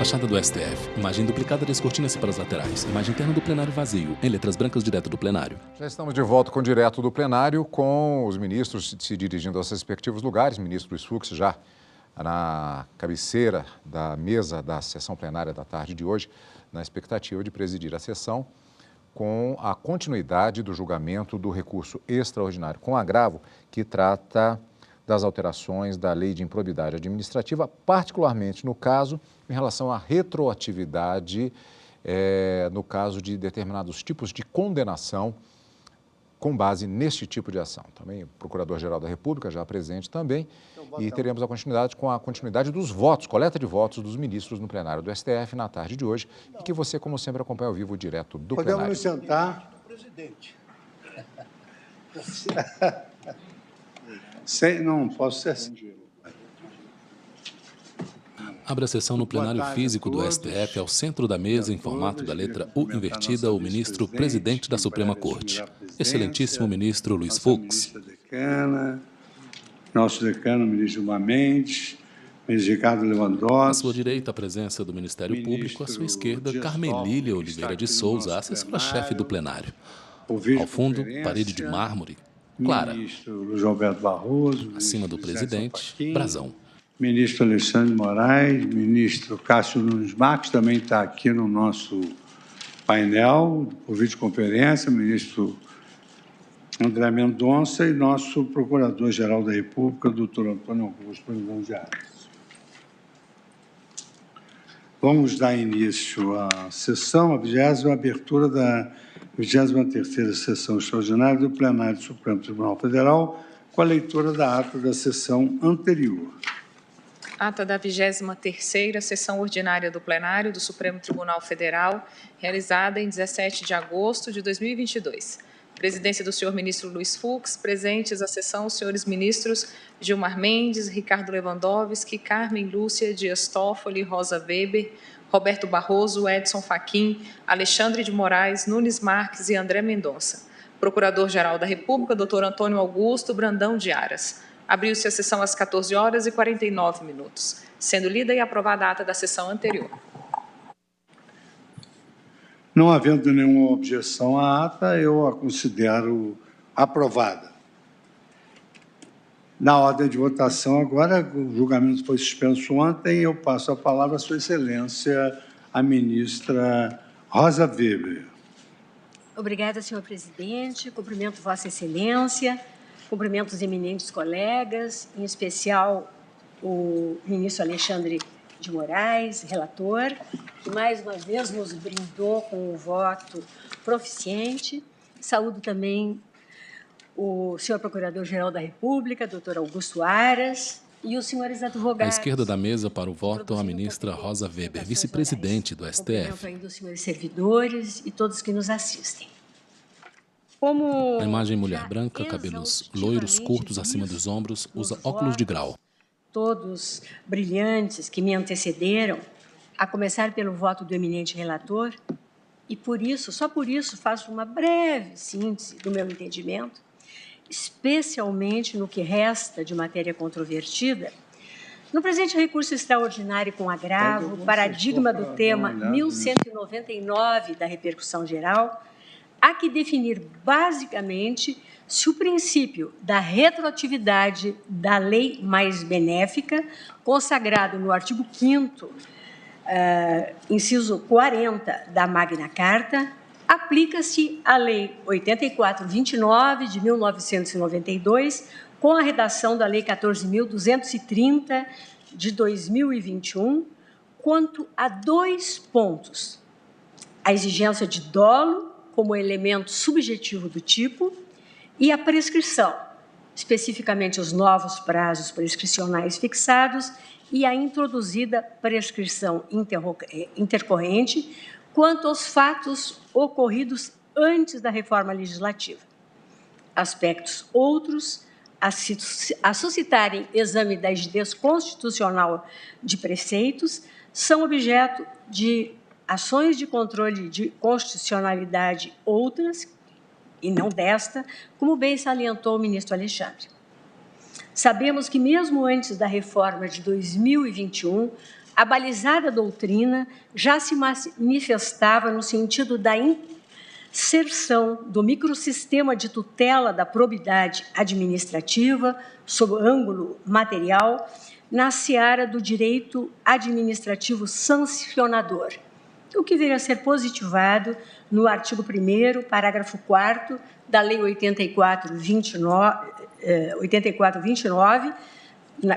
Fachada do STF. Imagem duplicada descortina-se para as laterais. Imagem interna do plenário vazio, em letras brancas direto do plenário. Já estamos de volta com o Direto do Plenário, com os ministros se dirigindo aos respectivos lugares. Ministro Luiz Fux já na cabeceira da mesa da sessão plenária da tarde de hoje, na expectativa de presidir a sessão com a continuidade do julgamento do recurso extraordinário com agravo que trata das alterações da Lei de Improbidade Administrativa, particularmente no caso em relação à retroatividade no caso de determinados tipos de condenação com base neste tipo de ação. Também o Procurador-Geral da República já presente também e teremos a continuidade dos votos, coleta de votos dos ministros no plenário do STF na tarde de hoje e que você, como sempre, acompanha ao vivo direto do plenário. Podemos nos sentar. Não posso ser assim. Abre a sessão no plenário físico do STF, ao centro da mesa, em formato da letra U invertida, o ministro presidente da Suprema Corte. Excelentíssimo ministro Luiz Fux. Nosso decano, ministro Gilmar Mendes, ministro Ricardo Lewandowski. À sua direita, a presença do Ministério Público, à sua esquerda, Carmelília Oliveira de Souza, assessora-chefe do plenário. Ao fundo, parede de mármore, clara. Ministro Luiz Alberto Barroso. Acima do presidente, brasão. Ministro Alexandre de Moraes, ministro Cássio Nunes Marques, também está aqui no nosso painel, por videoconferência, ministro André Mendonça e nosso Procurador-Geral da República, doutor Antônio Augusto Brandão de Aras. Vamos dar início à sessão, a abertura da 23ª Sessão Extraordinária do Plenário do Supremo Tribunal Federal, com a leitura da ata da sessão anterior. Ata da 23ª Sessão Ordinária do Plenário do Supremo Tribunal Federal, realizada em 17 de agosto de 2022. Presidência do senhor ministro Luiz Fux, presentes à sessão os senhores ministros Gilmar Mendes, Ricardo Lewandowski, Carmen Lúcia Dias Toffoli, Rosa Weber, Roberto Barroso, Edson Fachin, Alexandre de Moraes, Nunes Marques e André Mendonça. Procurador-Geral da República, doutor Antônio Augusto Brandão de Aras. Abriu-se a sessão às 14h49, sendo lida e aprovada a ata da sessão anterior. Não havendo nenhuma objeção à ata, eu a considero aprovada. Na ordem de votação agora, o julgamento foi suspenso ontem, eu passo a palavra à Sua Excelência, a ministra Rosa Weber. Obrigada, senhor presidente. Cumprimento Vossa Excelência. Cumprimento os eminentes colegas, em especial o ministro Alexandre de Moraes, relator, que mais uma vez nos brindou com o voto proficiente. Saúdo também o senhor Procurador-Geral da República, doutor Augusto Aras, e os senhores advogados. À esquerda da mesa, para o voto, a ministra Rosa Weber, vice-presidente do STF. Cumprimento ainda os senhores servidores e todos que nos assistem. A imagem mulher branca, cabelos loiros curtos acima dos ombros, usa óculos de grau. Todos brilhantes que me antecederam, a começar pelo voto do eminente relator, e por isso, só por isso, faço uma breve síntese do meu entendimento, especialmente no que resta de matéria controvertida, no presente recurso extraordinário com agravo, paradigma do tema 1199 da repercussão geral, há que definir basicamente se o princípio da retroatividade da lei mais benéfica, consagrado no artigo 5º, inciso 40 da Magna Carta, aplica-se à Lei 8429 de 1992, com a redação da Lei 14.230 de 2021, quanto a dois pontos: a exigência de dolo como elemento subjetivo do tipo e a prescrição, especificamente os novos prazos prescricionais fixados e a introduzida prescrição intercorrente quanto aos fatos ocorridos antes da reforma legislativa. Aspectos outros a suscitarem exame da rigidez constitucional de preceitos são objeto de ações de controle de constitucionalidade outras, e não desta, como bem salientou o ministro Alexandre. Sabemos que, mesmo antes da reforma de 2021, a balizada doutrina já se manifestava no sentido da inserção do microsistema de tutela da probidade administrativa, sob ângulo material, na seara do direito administrativo sancionador, o que veio a ser positivado no artigo 1º, parágrafo 4º da Lei 8429,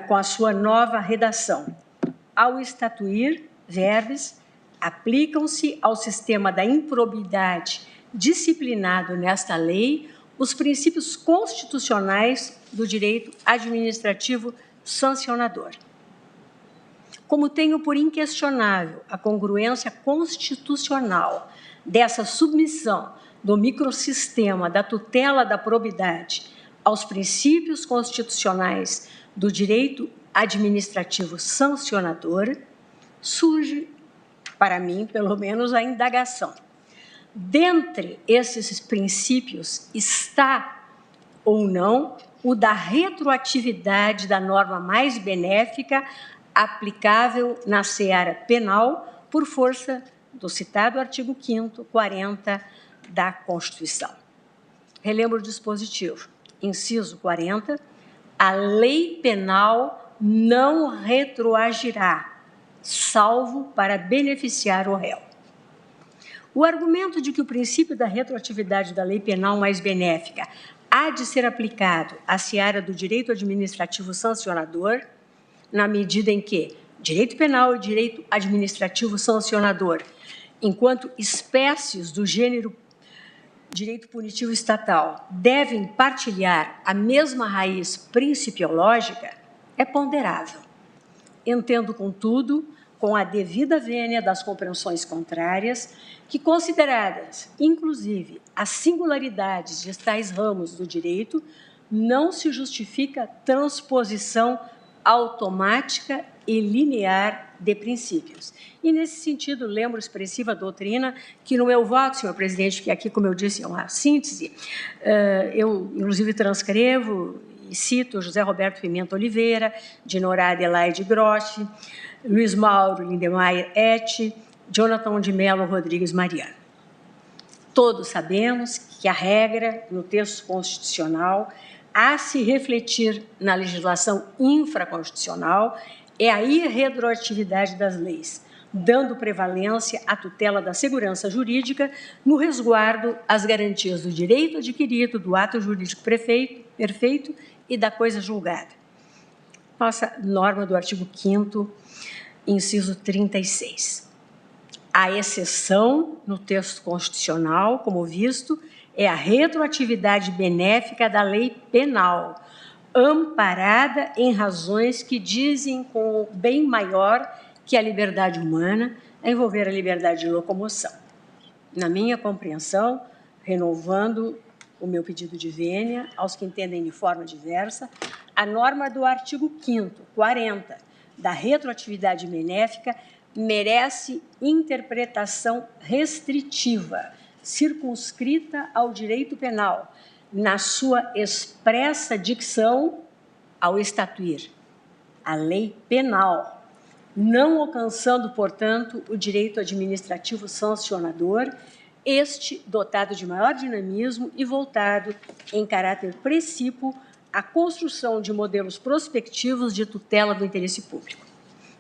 com a sua nova redação. Ao estatuir, verbes, aplicam-se ao sistema da improbidade disciplinado nesta lei os princípios constitucionais do direito administrativo sancionador. Como tenho por inquestionável a congruência constitucional dessa submissão do microsistema da tutela da probidade aos princípios constitucionais do direito administrativo sancionador, surge, para mim, pelo menos, a indagação. Dentre esses princípios está, ou não, o da retroatividade da norma mais benéfica aplicável na seara penal por força do citado artigo 5º, 40 da Constituição. Relembro o dispositivo. Inciso 40, a lei penal não retroagirá, salvo para beneficiar o réu. O argumento de que o princípio da retroatividade da lei penal mais benéfica há de ser aplicado à seara do direito administrativo sancionador, na medida em que direito penal e direito administrativo sancionador, enquanto espécies do gênero direito punitivo estatal, devem partilhar a mesma raiz principiológica, é ponderável. Entendo, contudo, com a devida vênia das compreensões contrárias, que, consideradas, inclusive, as singularidades de tais ramos do direito, não se justifica transposição automática e linear de princípios. E, nesse sentido, lembro expressiva doutrina que, no meu voto, senhor presidente, que aqui, como eu disse, é uma síntese, eu, inclusive, transcrevo e cito José Roberto Pimenta Oliveira, Dinorá Adelaide Grossi, Luiz Mauro Lindemeyer Et, Jonathan de Mello Rodrigues Mariano. Todos sabemos que a regra, no texto constitucional, a se refletir na legislação infraconstitucional é a irretroatividade das leis, dando prevalência à tutela da segurança jurídica no resguardo às garantias do direito adquirido, do ato jurídico perfeito e da coisa julgada. Nossa norma do artigo 5º, inciso 36. A exceção no texto constitucional, como visto, é a retroatividade benéfica da lei penal, amparada em razões que dizem com o bem maior que a liberdade humana, a envolver a liberdade de locomoção. Na minha compreensão, renovando o meu pedido de vênia aos que entendem de forma diversa, a norma do artigo 5º, 40, da retroatividade benéfica, merece interpretação restritiva, circunscrita ao direito penal, na sua expressa dicção ao estatuir a lei penal, não alcançando, portanto, o direito administrativo sancionador, este dotado de maior dinamismo e voltado, em caráter precípuo, à construção de modelos prospectivos de tutela do interesse público.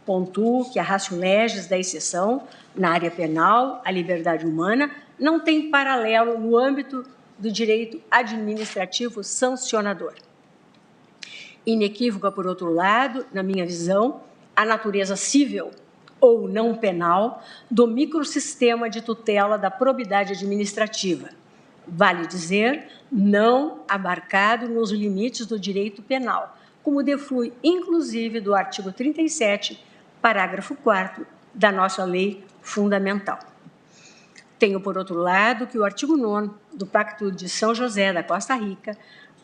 Pontuo que a ratio legis da exceção, na área penal, a liberdade humana, não tem paralelo no âmbito do direito administrativo sancionador. Inequívoca, por outro lado, na minha visão, a natureza cível ou não penal do microsistema de tutela da probidade administrativa, vale dizer, não abarcado nos limites do direito penal, como deflui, inclusive, do artigo 37, parágrafo 4º da nossa lei fundamental. Tenho, por outro lado, que o artigo 9º do Pacto de São José da Costa Rica,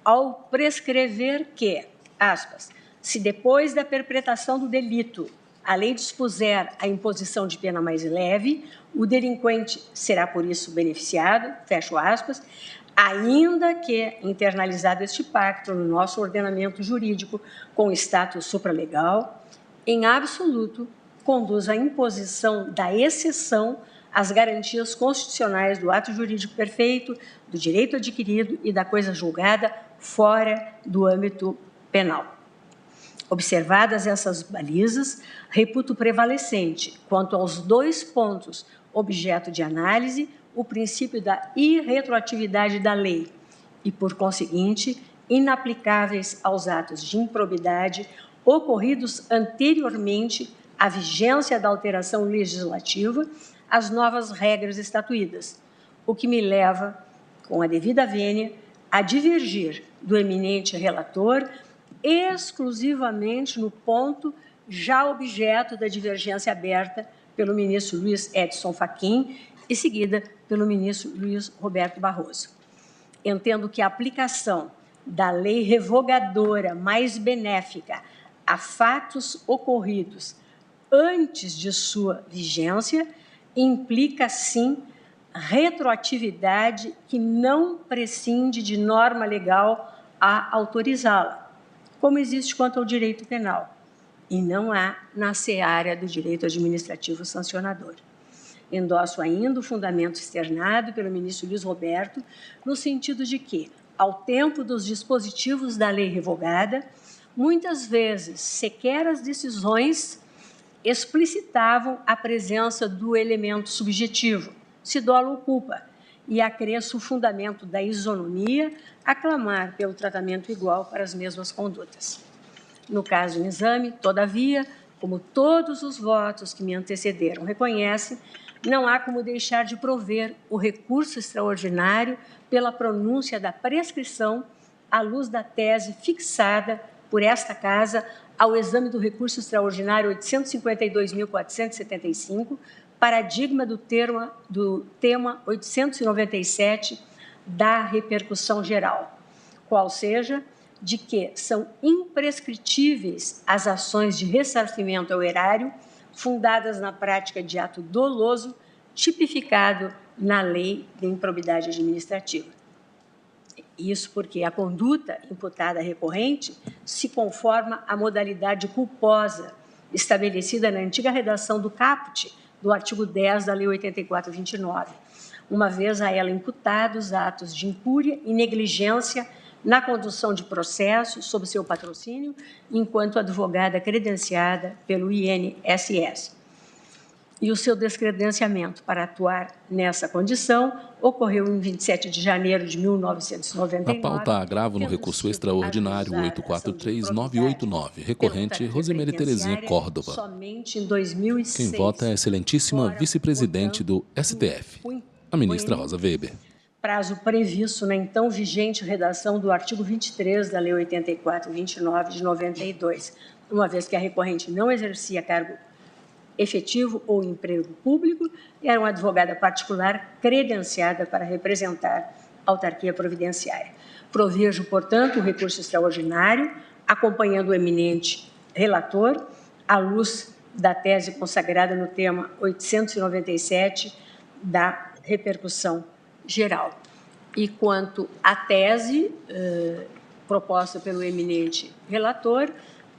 ao prescrever que, aspas, se depois da perpetração do delito a lei dispuser a imposição de pena mais leve, o delinquente será por isso beneficiado, fecho aspas, ainda que internalizado este pacto no nosso ordenamento jurídico com status supralegal, em absoluto conduz à imposição da exceção às garantias constitucionais do ato jurídico perfeito, do direito adquirido e da coisa julgada fora do âmbito penal. Observadas essas balizas, reputo prevalecente, quanto aos 2 pontos objeto de análise, o princípio da irretroatividade da lei e, por conseguinte, inaplicáveis aos atos de improbidade ocorridos anteriormente à vigência da alteração legislativa às novas regras estatuídas, o que me leva, com a devida vênia, a divergir do eminente relator exclusivamente no ponto já objeto da divergência aberta pelo ministro Luiz Edson Fachin e seguida pelo ministro Luiz Roberto Barroso. Entendo que a aplicação da lei revogadora mais benéfica a fatos ocorridos antes de sua vigência implica, sim, retroatividade que não prescinde de norma legal a autorizá-la, como existe quanto ao direito penal, e não há na seara do direito administrativo sancionador. Endosso ainda o fundamento externado pelo ministro Luiz Roberto, no sentido de que, ao tempo dos dispositivos da lei revogada, muitas vezes sequer as decisões explicitavam a presença do elemento subjetivo, se dolo ou culpa, e acresço o fundamento da isonomia a clamar pelo tratamento igual para as mesmas condutas. No caso em exame, todavia, como todos os votos que me antecederam reconhecem, não há como deixar de prover o recurso extraordinário pela pronúncia da prescrição à luz da tese fixada por esta Casa ao exame do recurso extraordinário 852.475, paradigma do tema 897 da repercussão geral, qual seja de que são imprescritíveis as ações de ressarcimento ao erário fundadas na prática de ato doloso tipificado na Lei de Improbidade Administrativa. Isso porque a conduta imputada recorrente se conforma à modalidade culposa estabelecida na antiga redação do caput do artigo 10 da Lei 84/29, uma vez a ela imputados atos de incúria e negligência na condução de processo sob seu patrocínio, enquanto advogada credenciada pelo INSS. E o seu descredenciamento para atuar nessa condição ocorreu em 27 de janeiro de 1999. Na pauta, agravo no recurso extraordinário 843.989, recorrente Rosemary Terezinha Córdova. Somente em 2006. Quem vota é a excelentíssima vice-presidente do STF, a ministra Rosa Weber. Prazo previsto na então vigente redação do artigo 23 da Lei 84/29 de 92, uma vez que a recorrente não exercia cargo efetivo ou emprego público, era uma advogada particular credenciada para representar a autarquia providenciária. Provejo, portanto, o recurso extraordinário, acompanhando o eminente relator, à luz da tese consagrada no tema 897 da repercussão geral. E quanto à tese proposta pelo eminente relator,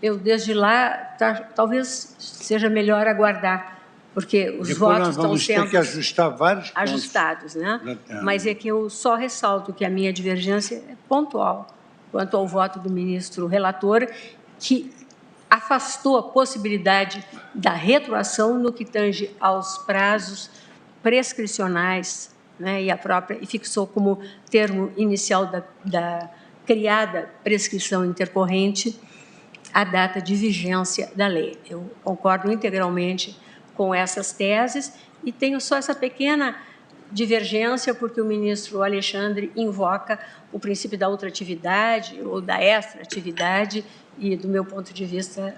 eu, desde lá, talvez seja melhor aguardar, porque os votos estão sendo ter que ajustar vários pontos ajustados, né? Mas é que eu só ressalto que a minha divergência é pontual quanto ao voto do ministro relator, que afastou a possibilidade da retroação no que tange aos prazos prescricionais, né, e fixou como termo inicial da criada prescrição intercorrente a data de vigência da lei. Eu concordo integralmente com essas teses e tenho só essa pequena divergência porque o ministro Alexandre invoca o princípio da ultratividade ou da extratividade e, do meu ponto de vista,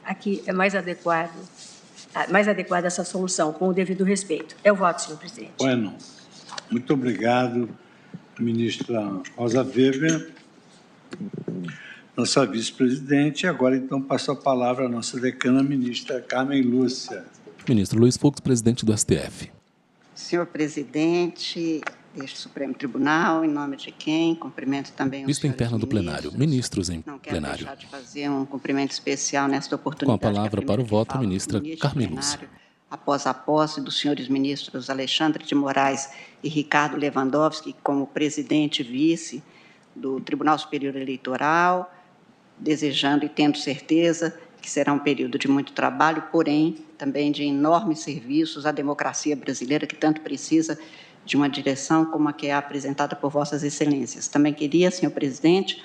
aqui é mais adequada essa solução, com o devido respeito. Eu voto, senhor presidente. Bueno, muito obrigado, ministra Rosa Weber, nossa vice-presidente. Agora, então, passo a palavra à nossa decana, ministra Carmen Lúcia. Ministro Luiz Fux, presidente do STF. Senhor presidente, deste Supremo Tribunal, em nome de quem cumprimento também os Vista interna do plenário. Ministros em Não quero plenário. deixar de fazer um cumprimento especial nesta Com oportunidade. a palavra para o voto, a ministra Carmen Lúcia. Plenário, após a posse dos senhores ministros Alexandre de Moraes e Ricardo Lewandowski como presidente e vice do Tribunal Superior Eleitoral, desejando e tendo certeza que será um período de muito trabalho, porém também de enormes serviços à democracia brasileira, que tanto precisa de uma direção como a que é apresentada por Vossas Excelências. Também queria, senhor presidente,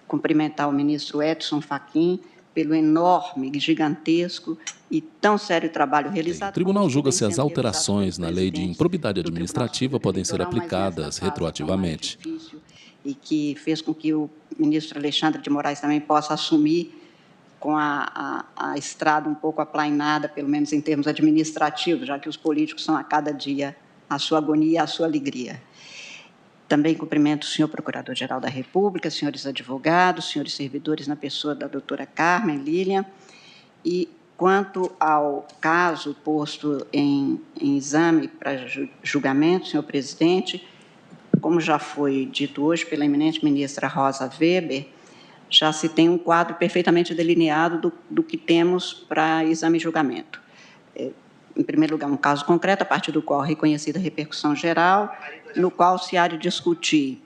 cumprimentar o ministro Edson Fachin pelo enorme, gigantesco e tão sério trabalho realizado. O tribunal julga se as alterações na lei de improbidade administrativa podem ser aplicadas retroativamente. E que fez com que o ministro Alexandre de Moraes também possa assumir com a estrada um pouco aplainada, pelo menos em termos administrativos, já que os políticos são a cada dia a sua agonia e a sua alegria. Também cumprimento o senhor Procurador-Geral da República, senhores advogados, senhores servidores na pessoa da doutora Carmen Lilian. E quanto ao caso posto em exame para julgamento, senhor presidente, como já foi dito hoje pela eminente ministra Rosa Weber, já se tem um quadro perfeitamente delineado do que temos para exame e julgamento. Em primeiro lugar, um caso concreto, a partir do qual reconhecida a repercussão geral, no qual se há de discutir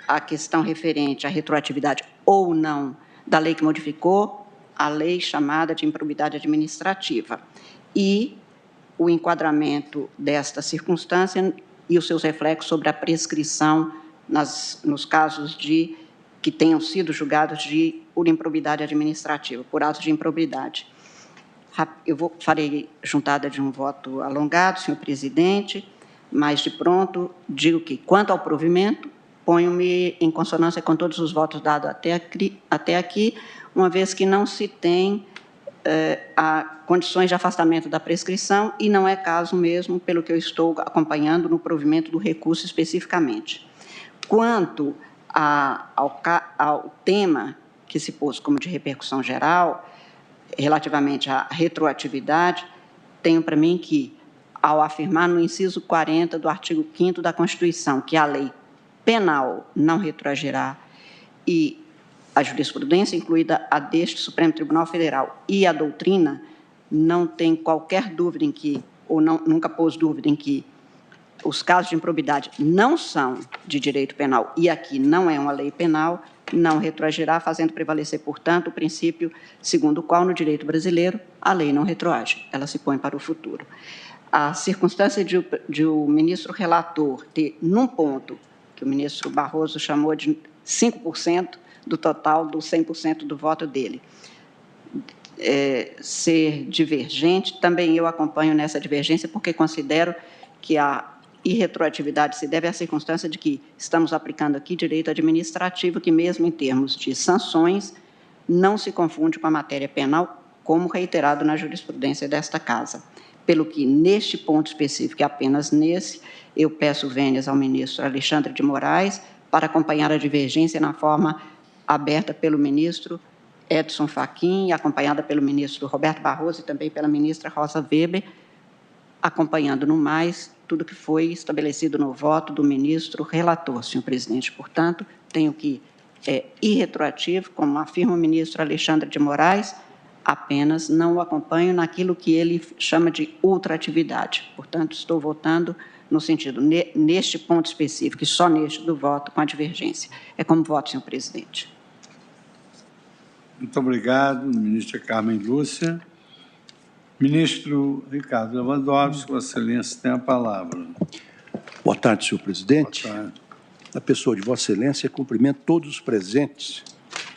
a questão referente à retroatividade ou não da lei que modificou a lei chamada de improbidade administrativa e o enquadramento desta circunstância e os seus reflexos sobre a prescrição nos casos que tenham sido julgados por improbidade administrativa, por atos de improbidade. Farei juntada de um voto alongado, senhor presidente, mas de pronto digo que, quanto ao provimento, ponho-me em consonância com todos os votos dados até aqui, uma vez que não se tem condições de afastamento da prescrição e não é caso mesmo, pelo que eu estou acompanhando no provimento do recurso especificamente. Quanto ao tema que se pôs como de repercussão geral, relativamente à retroatividade, tenho para mim que, ao afirmar no inciso 40 do artigo 5º da Constituição que a lei penal não retroagirá e a jurisprudência, incluída a deste Supremo Tribunal Federal e a doutrina, não tem qualquer dúvida em que, ou nunca pôs dúvida em que, os casos de improbidade não são de direito penal e aqui não é uma lei penal, não retroagirá, fazendo prevalecer, portanto, o princípio segundo o qual, no direito brasileiro, a lei não retroage, ela se põe para o futuro. A circunstância de o ministro relator ter, num ponto, que o ministro Barroso chamou de 5% do total dos 100% do voto dele, ser divergente, também eu acompanho nessa divergência, porque considero que a irretroatividade se deve à circunstância de que estamos aplicando aqui direito administrativo, que mesmo em termos de sanções, não se confunde com a matéria penal, como reiterado na jurisprudência desta Casa. Pelo que, neste ponto específico, e apenas nesse, eu peço vênias ao ministro Alexandre de Moraes para acompanhar a divergência na forma aberta pelo ministro Edson Fachin, acompanhada pelo ministro Roberto Barroso e também pela ministra Rosa Weber, acompanhando no mais tudo que foi estabelecido no voto do ministro relator, senhor presidente. Portanto, tenho que irretroativo, como afirma o ministro Alexandre de Moraes, apenas não o acompanho naquilo que ele chama de ultraatividade. Portanto, estou votando no sentido, neste ponto específico, e só neste do voto, com a divergência. É como voto, senhor presidente. Muito obrigado, ministra Carmen Lúcia. Ministro Ricardo Lewandowski, Vossa Excelência tem a palavra. Boa tarde, senhor presidente. Boa tarde. Na pessoa de Vossa Excelência, cumprimento todos os presentes,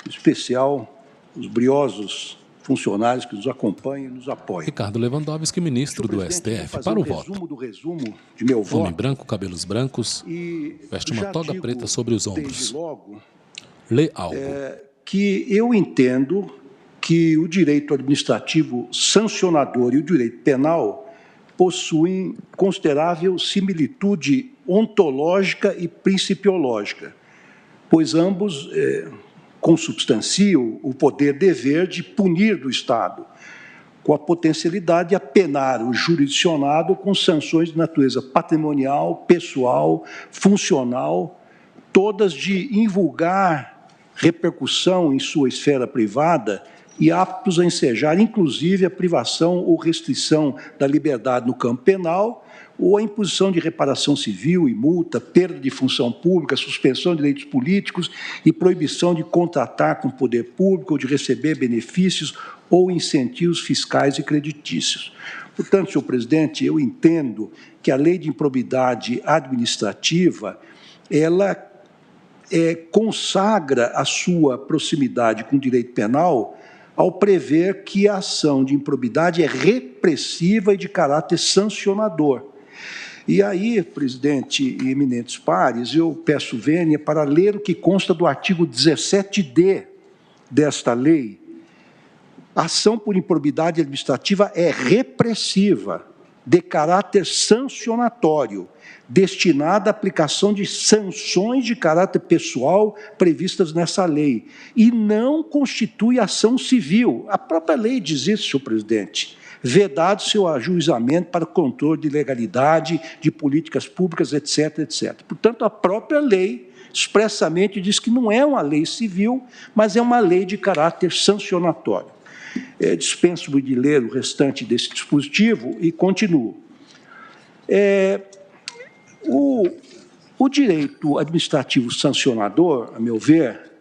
em especial os briosos funcionários que nos acompanham e nos apoiam. Ricardo Lewandowski, ministro do STF, para o voto. Resumo de meu voto. Homem branco, cabelos brancos, veste uma toga preta sobre os ombros. Logo, lê algo. Que eu entendo que o direito administrativo sancionador e o direito penal possuem considerável similitude ontológica e principiológica, pois ambos consubstanciam o poder-dever de punir do Estado, com a potencialidade de apenar o jurisdicionado com sanções de natureza patrimonial, pessoal, funcional, todas de invulgar repercussão em sua esfera privada e aptos a ensejar, inclusive, a privação ou restrição da liberdade no campo penal, ou a imposição de reparação civil e multa, perda de função pública, suspensão de direitos políticos e proibição de contratar com o poder público ou de receber benefícios ou incentivos fiscais e creditícios. Portanto, senhor presidente, eu entendo que a lei de improbidade administrativa, ela consagra a sua proximidade com o direito penal ao prever que a ação de improbidade é repressiva e de caráter sancionador. E aí, presidente e eminentes pares, eu peço vênia para ler o que consta do artigo 17d desta lei. A ação por improbidade administrativa é repressiva, de caráter sancionatório, destinada à aplicação de sanções de caráter pessoal previstas nessa lei, e não constitui ação civil. A própria lei diz isso, senhor presidente. Vedado seu ajuizamento para controle de legalidade, de políticas públicas, etc., etc. Portanto, a própria lei expressamente diz que não é uma lei civil, mas é uma lei de caráter sancionatório. Dispenso-me de ler o restante desse dispositivo e continuo. O direito administrativo sancionador, a meu ver,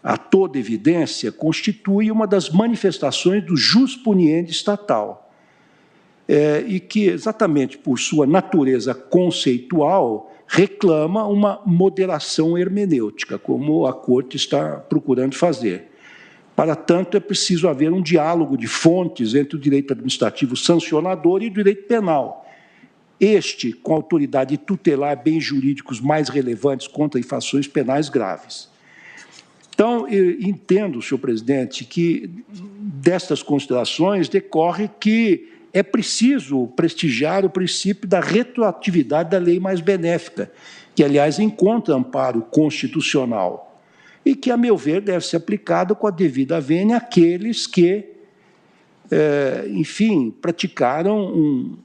a toda evidência, constitui uma das manifestações do jus puniendi estatal, e que, exatamente por sua natureza conceitual, reclama uma moderação hermenêutica, como a Corte está procurando fazer. Para tanto, é preciso haver um diálogo de fontes entre o direito administrativo sancionador e o direito penal. Este, com a autoridade de tutelar bens jurídicos mais relevantes contra infrações penais graves. Então, eu entendo, senhor presidente, que destas considerações decorre que é preciso prestigiar o princípio da retroatividade da lei mais benéfica, que, aliás, encontra amparo constitucional, e que, a meu ver, deve ser aplicado com a devida vênia àqueles que, enfim, praticaram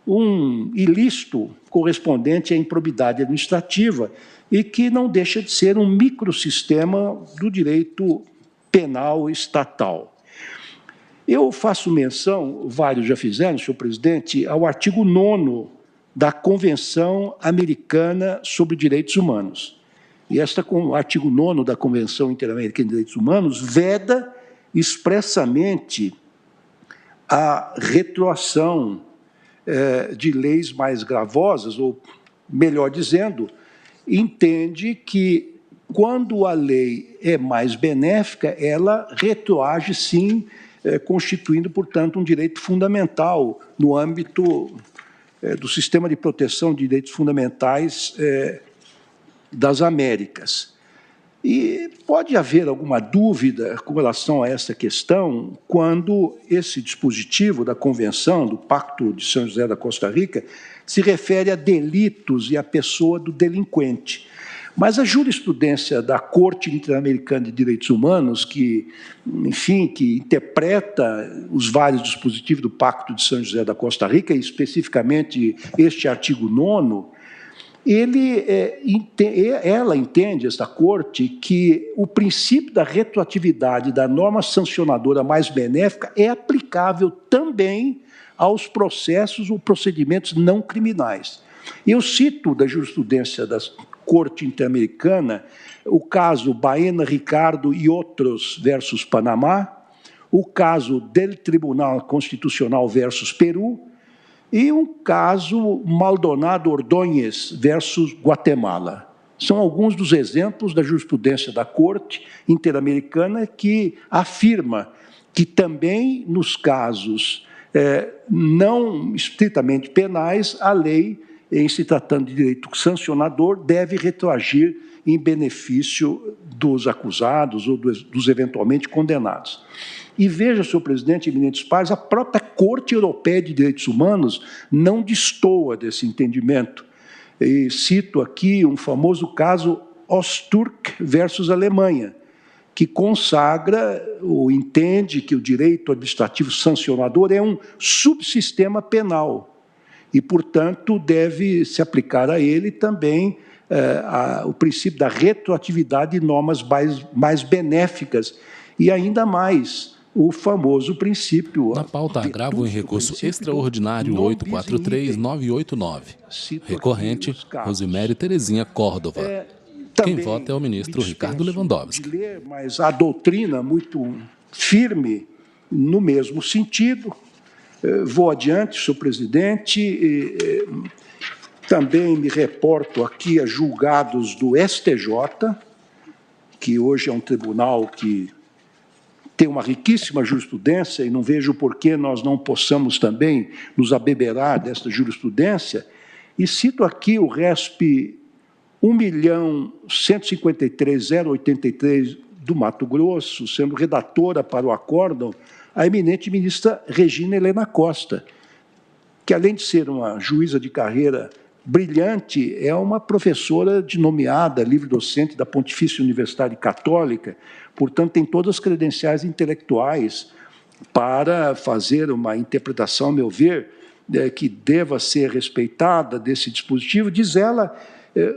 um ilícito correspondente à improbidade administrativa e que não deixa de ser um microsistema do direito penal estatal. Eu faço menção, vários já fizeram, senhor presidente, ao artigo 9º da Convenção Americana sobre Direitos Humanos. E o artigo 9º da Convenção Interamericana de Direitos Humanos veda expressamente a retroação de leis mais gravosas, ou, melhor dizendo, entende que, quando a lei é mais benéfica, ela retroage, sim, constituindo, portanto, um direito fundamental no âmbito do sistema de proteção de direitos fundamentais das Américas. E pode haver alguma dúvida com relação a essa questão quando esse dispositivo da Convenção, do Pacto de São José da Costa Rica, se refere a delitos e à pessoa do delinquente. Mas a jurisprudência da Corte Interamericana de Direitos Humanos, que, enfim, que interpreta os vários dispositivos do Pacto de São José da Costa Rica, e especificamente este artigo 9º, ela entende, esta Corte, que o princípio da retroatividade da norma sancionadora mais benéfica é aplicável também aos processos ou procedimentos não criminais. Eu cito da jurisprudência da Corte Interamericana o caso Baena Ricardo e outros versus Panamá, o caso del Tribunal Constitucional versus Peru, e um caso Maldonado Ordóñez versus Guatemala. São alguns dos exemplos da jurisprudência da Corte Interamericana que afirma que também nos casos não estritamente penais, a lei, em se tratando de direito sancionador, deve retroagir em benefício dos acusados ou dos eventualmente condenados. E veja, senhor presidente, eminentes pares, a própria Corte Europeia de Direitos Humanos não destoa desse entendimento. E cito aqui um famoso caso Ostürk versus Alemanha, que consagra ou entende que o direito administrativo sancionador é um subsistema penal e, portanto, deve se aplicar a ele também o princípio da retroatividade de normas mais benéficas e, ainda mais, o famoso princípio... Na pauta, agravo em recurso extraordinário 843-989. Recorrente, Rosemary Terezinha Córdova. Quem vota é o ministro Ricardo Lewandowski. Mas a doutrina muito firme no mesmo sentido. Vou adiante, senhor presidente. Também me reporto aqui a julgados do STJ, que hoje é um tribunal que tem uma riquíssima jurisprudência, e não vejo por que nós não possamos também nos abeberar desta jurisprudência, e cito aqui o RESP 1.153.083 do Mato Grosso, sendo redatora para o acórdão a eminente ministra Regina Helena Costa, que, além de ser uma juíza de carreira brilhante, é uma professora nomeada, livre-docente da Pontifícia Universidade Católica, portanto, tem todas as credenciais intelectuais para fazer uma interpretação, a meu ver, que deva ser respeitada desse dispositivo. Diz ela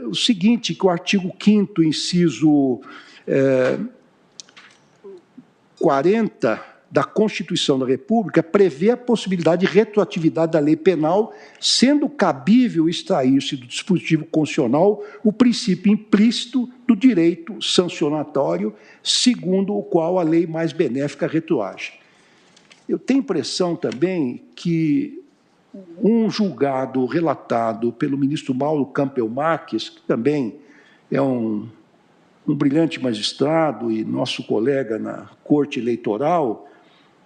o seguinte, que o artigo 5º, inciso 40 da Constituição da República prevê a possibilidade de retroatividade da lei penal, sendo cabível extrair-se do dispositivo constitucional o princípio implícito do direito sancionatório, segundo o qual a lei mais benéfica retroage. Eu tenho a impressão também que um julgado relatado pelo ministro Mauro Campbell Marques, que também é um brilhante magistrado e nosso colega na Corte Eleitoral,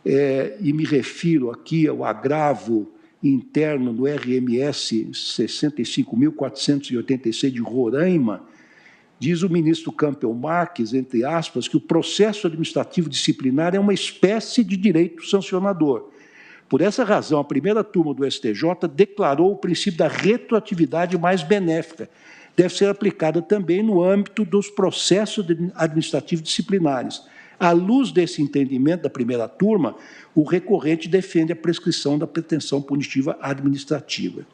e me refiro aqui ao agravo interno do RMS 65.486 de Roraima, diz o ministro Campbell Marques, entre aspas, que o processo administrativo disciplinar é uma espécie de direito sancionador. Por essa razão, a primeira turma do STJ declarou o princípio da retroatividade mais benéfica. Deve ser aplicada também no âmbito dos processos administrativos disciplinares. À luz desse entendimento da primeira turma, o recorrente defende a prescrição da pretensão punitiva administrativa.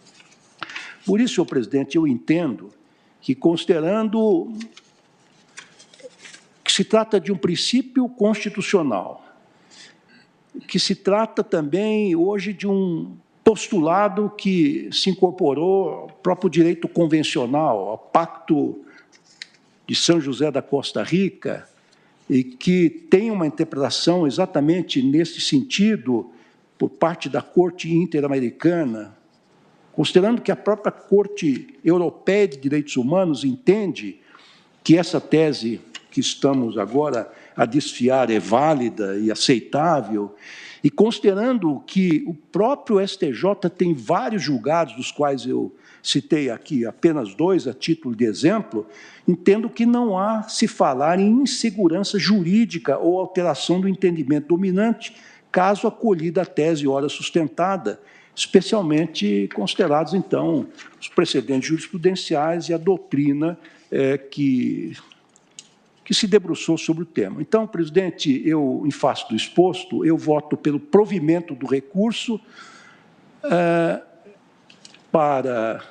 Por isso, senhor presidente, eu entendo que, considerando que se trata de um princípio constitucional, que se trata também, hoje, de um postulado que se incorporou ao próprio direito convencional, ao Pacto de São José da Costa Rica, e que tem uma interpretação exatamente nesse sentido por parte da Corte Interamericana, considerando que a própria Corte Europeia de Direitos Humanos entende que essa tese que estamos agora a desfiar é válida e aceitável, e considerando que o próprio STJ tem vários julgados, dos quais eu citei aqui apenas 2 a título de exemplo, entendo que não há se falar em insegurança jurídica ou alteração do entendimento dominante, caso acolhida a tese ora sustentada, especialmente considerados, então, os precedentes jurisprudenciais e a doutrina que se debruçou sobre o tema. Então, presidente, eu, em face do exposto, eu voto pelo provimento do recurso para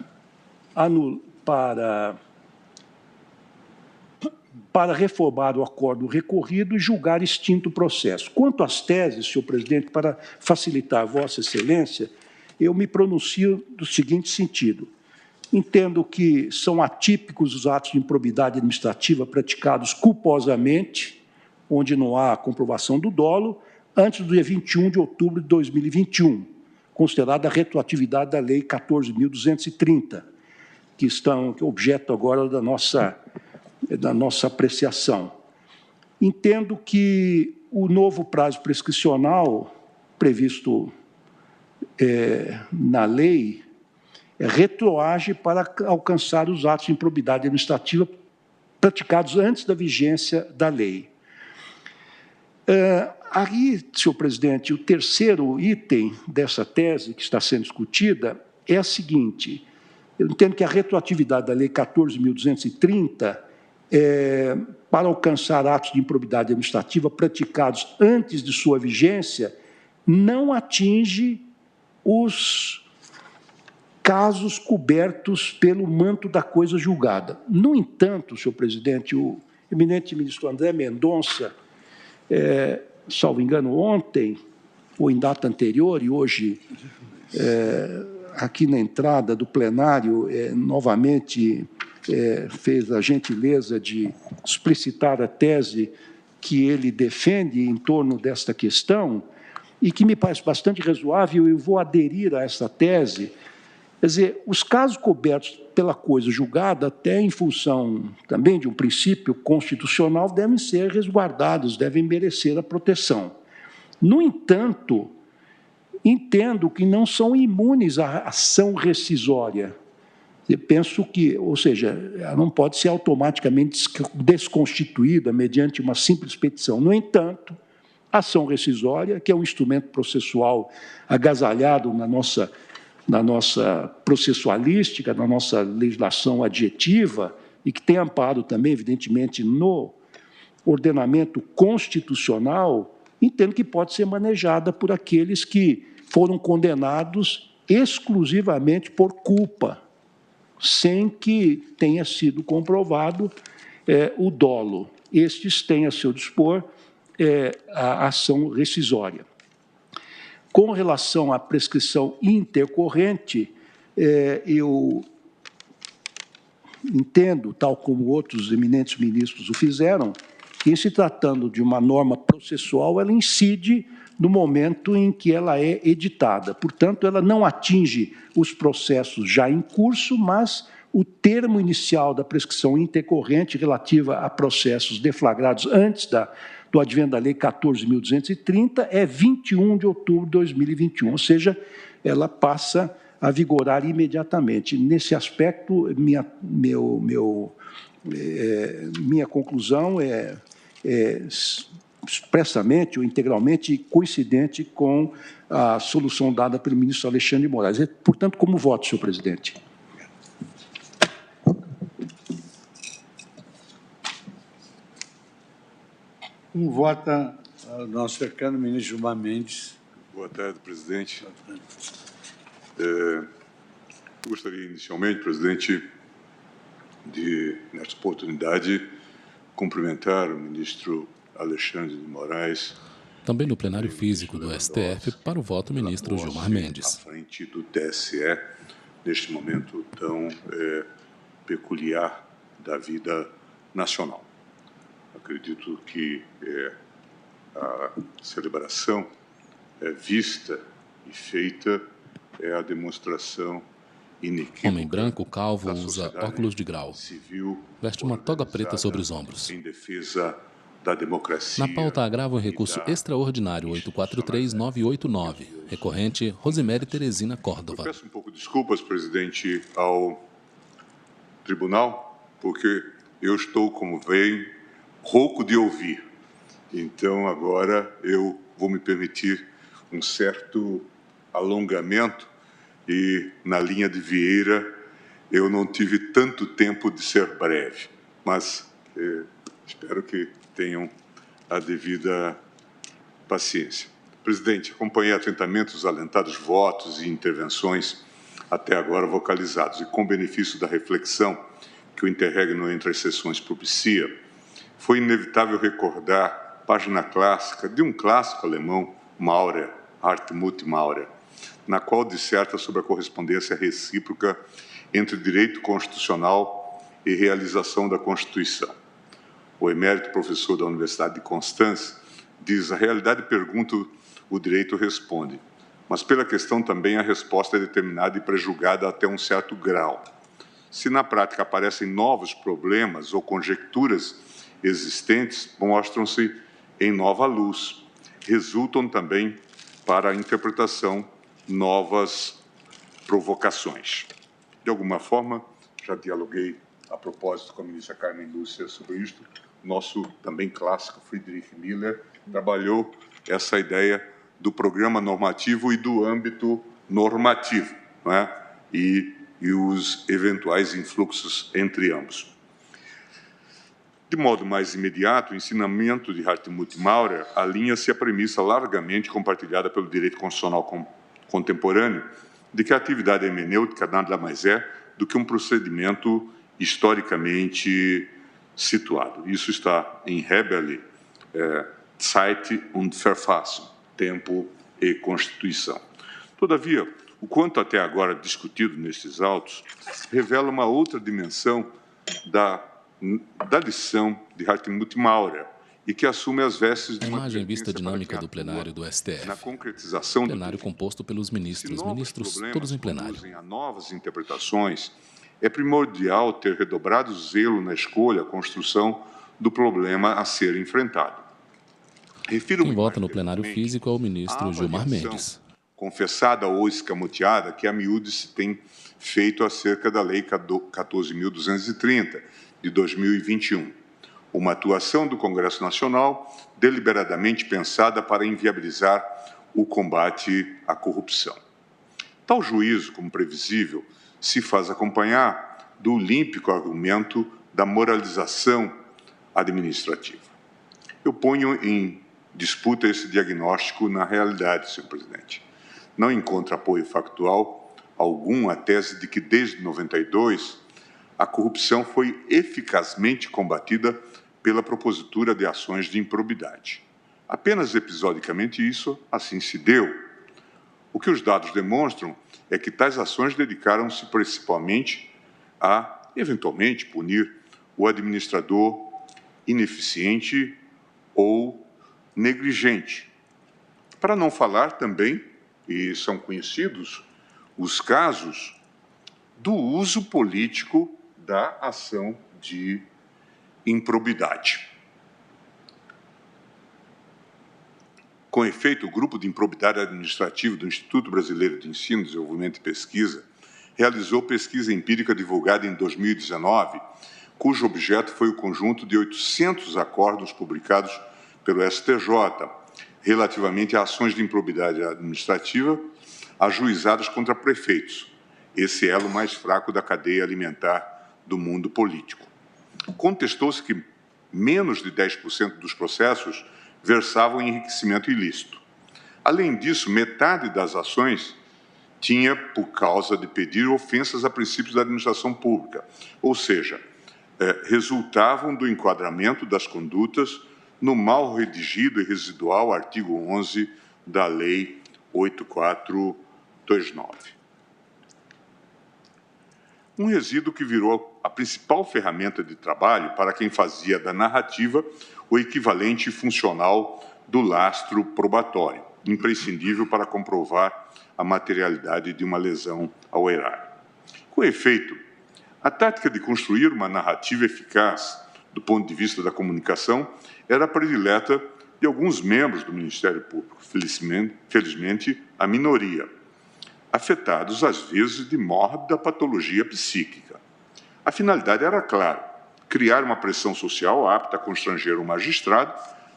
reformar o acordo recorrido e julgar extinto o processo. Quanto às teses, senhor presidente, para facilitar a Vossa Excelência, eu me pronuncio do seguinte sentido. Entendo que são atípicos os atos de improbidade administrativa praticados culposamente, onde não há comprovação do dolo, antes do dia 21 de outubro de 2021, considerada a retroatividade da Lei 14.230, que é objeto agora da nossa apreciação. Entendo que o novo prazo prescricional previsto na lei retroage para alcançar os atos de improbidade administrativa praticados antes da vigência da lei. Aí, senhor presidente, o terceiro item dessa tese que está sendo discutida é a seguinte: eu entendo que a retroatividade da Lei 14.230 para alcançar atos de improbidade administrativa praticados antes de sua vigência, não atinge os casos cobertos pelo manto da coisa julgada. No entanto, senhor presidente, o eminente ministro André Mendonça, salvo engano, ontem, ou em data anterior, e hoje, aqui na entrada do plenário, novamente fez a gentileza de explicitar a tese que ele defende em torno desta questão, e que me parece bastante razoável, e eu vou aderir a essa tese. Quer dizer, os casos cobertos pela coisa julgada, até em função também de um princípio constitucional, devem ser resguardados, devem merecer a proteção. No entanto, entendo que não são imunes à ação rescisória. Eu penso que, ou seja, ela não pode ser automaticamente desconstituída mediante uma simples petição. No entanto, a ação rescisória, que é um instrumento processual agasalhado na nossa processualística, na nossa legislação adjetiva, e que tem amparo também, evidentemente, no ordenamento constitucional, entendo que pode ser manejada por aqueles que foram condenados exclusivamente por culpa, sem que tenha sido comprovado o dolo. Estes têm a seu dispor a ação rescisória. Com relação à prescrição intercorrente, eu entendo, tal como outros eminentes ministros o fizeram, que, em se tratando de uma norma processual, ela incide no momento em que ela é editada. Portanto, ela não atinge os processos já em curso, mas o termo inicial da prescrição intercorrente relativa a processos deflagrados antes do advento da Lei 14.230 é 21 de outubro de 2021, ou seja, ela passa a vigorar imediatamente. Nesse aspecto, minha conclusão é expressamente ou integralmente coincidente com a solução dada pelo ministro Alexandre de Moraes. Portanto, como voto, senhor presidente? Como vota o nosso decano, ministro Gilmar Mendes. Boa tarde, presidente. Gostaria inicialmente, presidente, de, nesta oportunidade, cumprimentar o ministro Alexandre de Moraes. Também no plenário físico do STF, para o voto, o ministro Gilmar Mendes. À frente do TSE, neste momento tão peculiar da vida nacional. Acredito que a celebração vista e feita é a demonstração inequívoca. Homem branco, calvo, usa óculos de grau. Veste uma toga preta sobre os ombros. Em defesa da democracia. Na pauta, agrava um recurso extraordinário 843-989. Recorrente, Rosemary Teresina Córdova. Eu peço um pouco de desculpas, presidente, ao tribunal, porque eu estou, como veem, rouco de ouvir. Então, agora eu vou me permitir um certo alongamento e, na linha de Vieira, eu não tive tanto tempo de ser breve, mas espero que tenham a devida paciência. Presidente, acompanhei atentamente os alentados votos e intervenções até agora vocalizados e, com benefício da reflexão que o interregno entre as sessões propicia, foi inevitável recordar página clássica de um clássico alemão, Maurer, Hartmut Maurer, na qual disserta sobre a correspondência recíproca entre direito constitucional e realização da Constituição. O emérito professor da Universidade de Constance diz: a realidade pergunta, o direito responde. Mas pela questão também a resposta é determinada e prejulgada até um certo grau. Se na prática aparecem novos problemas ou conjecturas existentes, mostram-se em nova luz. Resultam também para a interpretação novas provocações. De alguma forma, já dialoguei a propósito com a ministra Carmen Lúcia sobre isto, nosso também clássico Friedrich Miller trabalhou essa ideia do programa normativo e do âmbito normativo, não é? e os eventuais influxos entre ambos. De modo mais imediato, o ensinamento de Hartmut Maurer alinha-se à premissa largamente compartilhada pelo direito constitucional contemporâneo de que a atividade hermenêutica nada mais é do que um procedimento historicamente situado. Isso está em Heberle, Zeit und Verfassung, Tempo e Constituição. Todavia, o quanto até agora discutido nestes autos revela uma outra dimensão da lição de Hartmut Maurer e que assume as vestes de A uma imagem vista advertência dinâmica para do quem plenário atua do STF. na concretização Plenário composto pelos ministros, todos em plenário. conduzem a novas interpretações, é primordial ter redobrado zelo na escolha, construção do problema a ser enfrentado. Refiro-me Quem vota no mais plenário diretamente físico é o à ministro Gilmar avaliação Mendes. confessada ou escamoteada que a miúde se tem feito acerca da Lei 14.230, de 2021. Uma atuação do Congresso Nacional deliberadamente pensada para inviabilizar o combate à corrupção. Tal juízo, como previsível, se faz acompanhar do olímpico argumento da moralização administrativa. Eu ponho em disputa esse diagnóstico na realidade, senhor presidente. Não encontro apoio factual algum à tese de que, desde 92, a corrupção foi eficazmente combatida pela propositura de ações de improbidade. Apenas episodicamente isso assim se deu. O que os dados demonstram é que tais ações dedicaram-se principalmente a, eventualmente, punir o administrador ineficiente ou negligente. Para não falar também, e são conhecidos, os casos do uso político da ação de improbidade. Com efeito, o Grupo de Improbidade Administrativa do Instituto Brasileiro de Ensino, Desenvolvimento e Pesquisa realizou pesquisa empírica divulgada em 2019, cujo objeto foi o conjunto de 800 acordos publicados pelo STJ, relativamente a ações de improbidade administrativa ajuizadas contra prefeitos, esse elo mais fraco da cadeia alimentar do mundo político. Contestou-se que menos de 10% dos processos versavam em enriquecimento ilícito. Além disso, metade das ações tinha por causa de pedir ofensas a princípios da administração pública, ou seja, resultavam do enquadramento das condutas no mal redigido e residual artigo 11 da Lei 8429. Um resíduo que virou a principal ferramenta de trabalho para quem fazia da narrativa o equivalente funcional do lastro probatório, imprescindível para comprovar a materialidade de uma lesão ao erário. Com efeito, a tática de construir uma narrativa eficaz do ponto de vista da comunicação era predileta de alguns membros do Ministério Público, felizmente a minoria, afetados às vezes de mórbida patologia psíquica. A finalidade era clara: criar uma pressão social apta a constranger o magistrado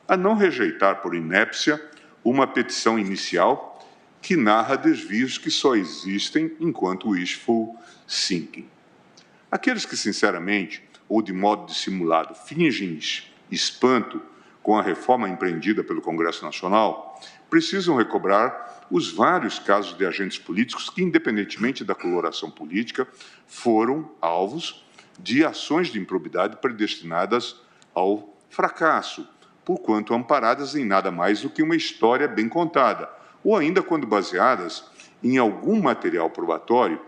a não rejeitar por inépcia uma petição inicial que narra desvios que só existem enquanto wishful thinking. Aqueles que, sinceramente, ou de modo dissimulado, fingem espanto com a reforma empreendida pelo Congresso Nacional, precisam recobrar os vários casos de agentes políticos que, independentemente da coloração política, foram alvos de ações de improbidade predestinadas ao fracasso, porquanto amparadas em nada mais do que uma história bem contada, ou ainda quando baseadas em algum material probatório,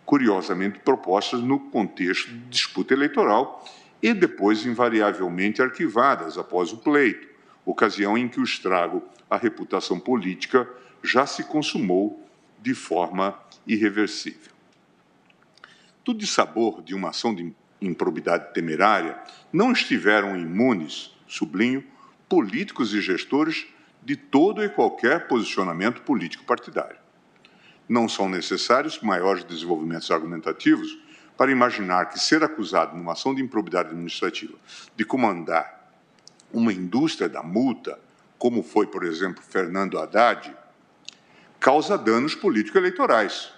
curiosamente propostas no contexto de disputa eleitoral e depois invariavelmente arquivadas após o pleito, ocasião em que o estrago à reputação política já se consumou de forma irreversível. Do dissabor de uma ação de improbidade temerária não estiveram imunes, sublinho, políticos e gestores de todo e qualquer posicionamento político partidário. Não são necessários maiores desenvolvimentos argumentativos para imaginar que ser acusado numa ação de improbidade administrativa de comandar uma indústria da multa, como foi, por exemplo, Fernando Haddad, causa danos político-eleitorais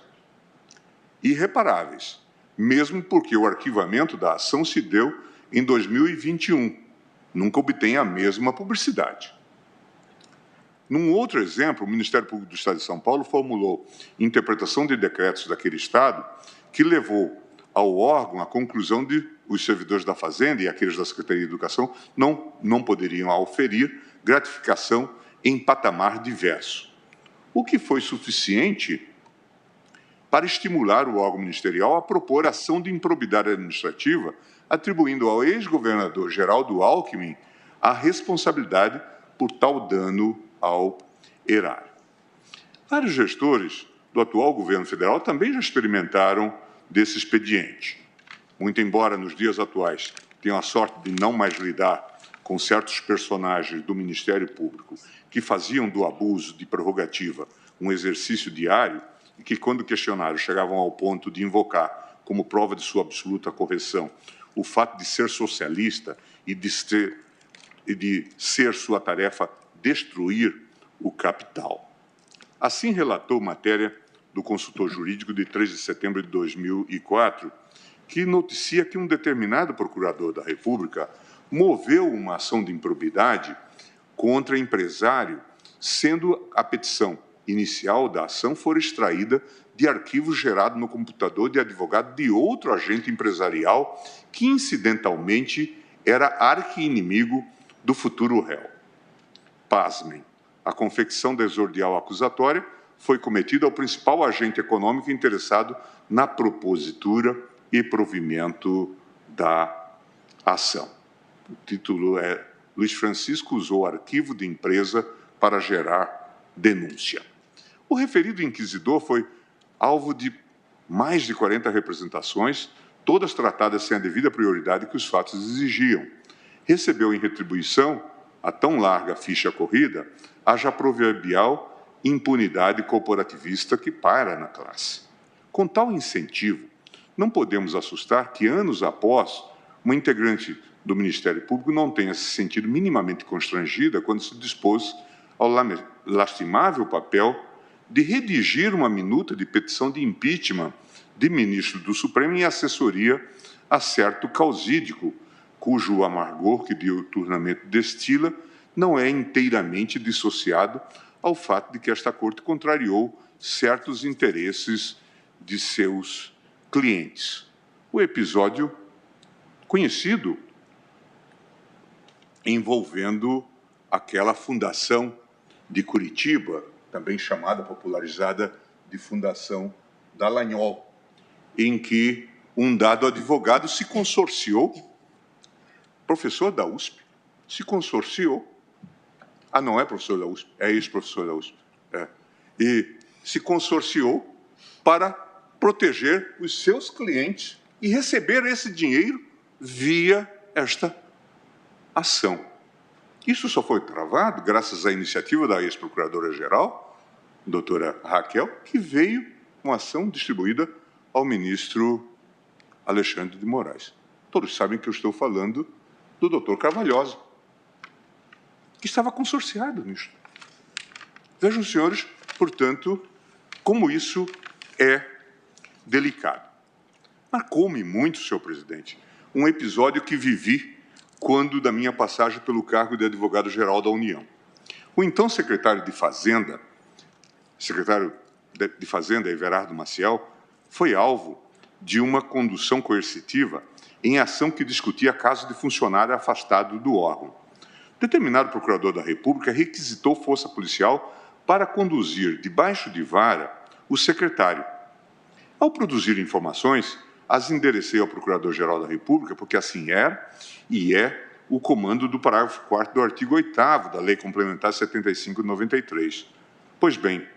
irreparáveis, mesmo porque o arquivamento da ação se deu em 2021. Nunca obtém a mesma publicidade. Num outro exemplo, o Ministério Público do Estado de São Paulo formulou interpretação de decretos daquele Estado que levou ao órgão a conclusão de os servidores da Fazenda e aqueles da Secretaria de Educação não poderiam auferir gratificação em patamar diverso, o que foi suficiente para estimular o órgão ministerial a propor ação de improbidade administrativa, atribuindo ao ex-governador Geraldo Alckmin a responsabilidade por tal dano ao erário. Vários gestores do atual governo federal também já experimentaram desse expediente. Muito embora nos dias atuais tenham a sorte de não mais lidar com certos personagens do Ministério Público que faziam do abuso de prerrogativa um exercício diário e que, quando questionados, chegavam ao ponto de invocar como prova de sua absoluta correção o fato de ser socialista e de ser sua tarefa destruir o capital. Assim relatou matéria do consultor jurídico de 3 de setembro de 2004, que noticia que um determinado procurador da República moveu uma ação de improbidade contra empresário, sendo a petição inicial da ação for extraída de arquivo gerado no computador de advogado de outro agente empresarial que, incidentalmente, era arqui-inimigo do futuro réu. Pasmem, a confecção da exordial acusatória foi cometida ao principal agente econômico interessado na propositura e provimento da ação. O título é Luiz Francisco usou arquivo de empresa para gerar denúncia. O referido inquisidor foi alvo de mais de 40 representações, todas tratadas sem a devida prioridade que os fatos exigiam. Recebeu em retribuição a tão larga ficha corrida, haja proverbial impunidade corporativista que paira na classe. Com tal incentivo, não podemos assustar que, anos após, uma integrante do Ministério Público não tenha se sentido minimamente constrangida quando se dispôs ao lastimável papel de redigir uma minuta de petição de impeachment de ministro do Supremo em assessoria a certo causídico, cujo amargor que diuturnamente destila não é inteiramente dissociado ao fato de que esta Corte contrariou certos interesses de seus clientes. O episódio conhecido envolvendo aquela fundação de Curitiba, também chamada, popularizada, de Fundação Dallagnol, em que um dado advogado se consorciou, professor da USP, se consorciou, não é professor da USP, é ex-professor da USP, e se consorciou para proteger os seus clientes e receber esse dinheiro via esta ação. Isso só foi travado graças à iniciativa da ex-procuradora-geral, doutora Raquel, que veio uma ação distribuída ao ministro Alexandre de Moraes. Todos sabem que eu estou falando do doutor Carvalhosa, que estava consorciado nisso. Vejam, senhores, portanto, como isso é delicado. Marcou-me muito, senhor presidente, um episódio que vivi quando da minha passagem pelo cargo de advogado-geral da União. O então secretário de Fazenda, Everardo Maciel, foi alvo de uma condução coercitiva em ação que discutia caso de funcionário afastado do órgão. Determinado procurador da República requisitou força policial para conduzir debaixo de vara o secretário. Ao produzir informações, as enderecei ao Procurador-Geral da República, porque assim era e é o comando do parágrafo 4º do artigo 8º da Lei Complementar 75 de 93. Pois bem,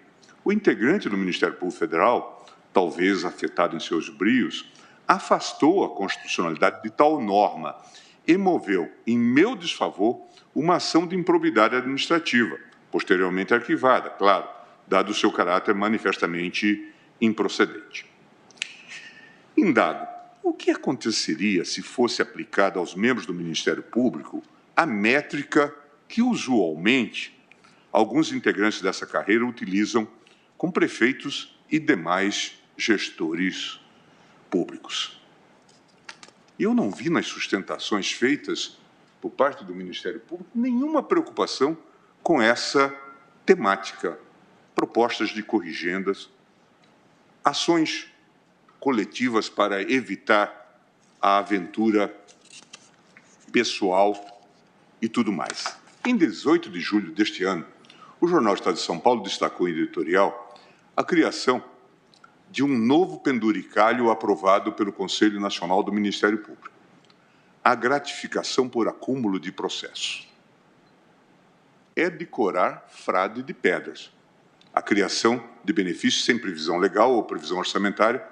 o integrante do Ministério Público Federal, talvez afetado em seus brios, afastou a constitucionalidade de tal norma e moveu, em meu desfavor, uma ação de improbidade administrativa, posteriormente arquivada, claro, dado o seu caráter manifestamente improcedente. Indado, o que aconteceria se fosse aplicada aos membros do Ministério Público a métrica que, usualmente, alguns integrantes dessa carreira utilizam com prefeitos e demais gestores públicos? eu não vi nas sustentações feitas por parte do Ministério Público nenhuma preocupação com essa temática. Propostas de corrigendas, ações coletivas para evitar a aventura pessoal e tudo mais. Em 18 de julho deste ano, o Jornal Estado de São Paulo destacou em editorial a criação de um novo penduricalho aprovado pelo Conselho Nacional do Ministério Público: a gratificação por acúmulo de processos. É decorar frade de pedras. A criação de benefícios sem previsão legal ou previsão orçamentária,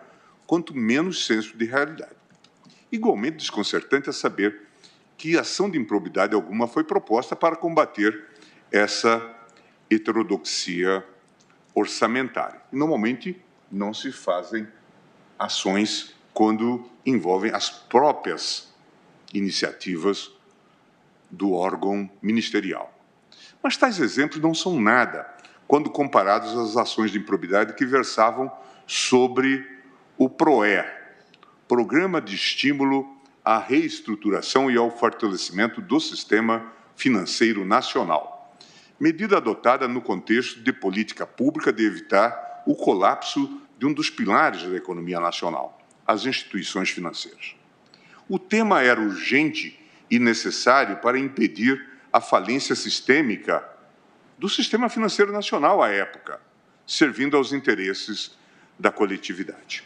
quanto menos senso de realidade. Igualmente desconcertante é saber que ação de improbidade alguma foi proposta para combater essa heterodoxia orçamentária. E, normalmente, não se fazem ações quando envolvem as próprias iniciativas do órgão ministerial. Mas tais exemplos não são nada quando comparados às ações de improbidade que versavam sobre o PROER, Programa de Estímulo à Reestruturação e ao Fortalecimento do Sistema Financeiro Nacional, medida adotada no contexto de política pública de evitar o colapso de um dos pilares da economia nacional, as instituições financeiras. O tema era urgente e necessário para impedir a falência sistêmica do sistema financeiro nacional à época, servindo aos interesses da coletividade.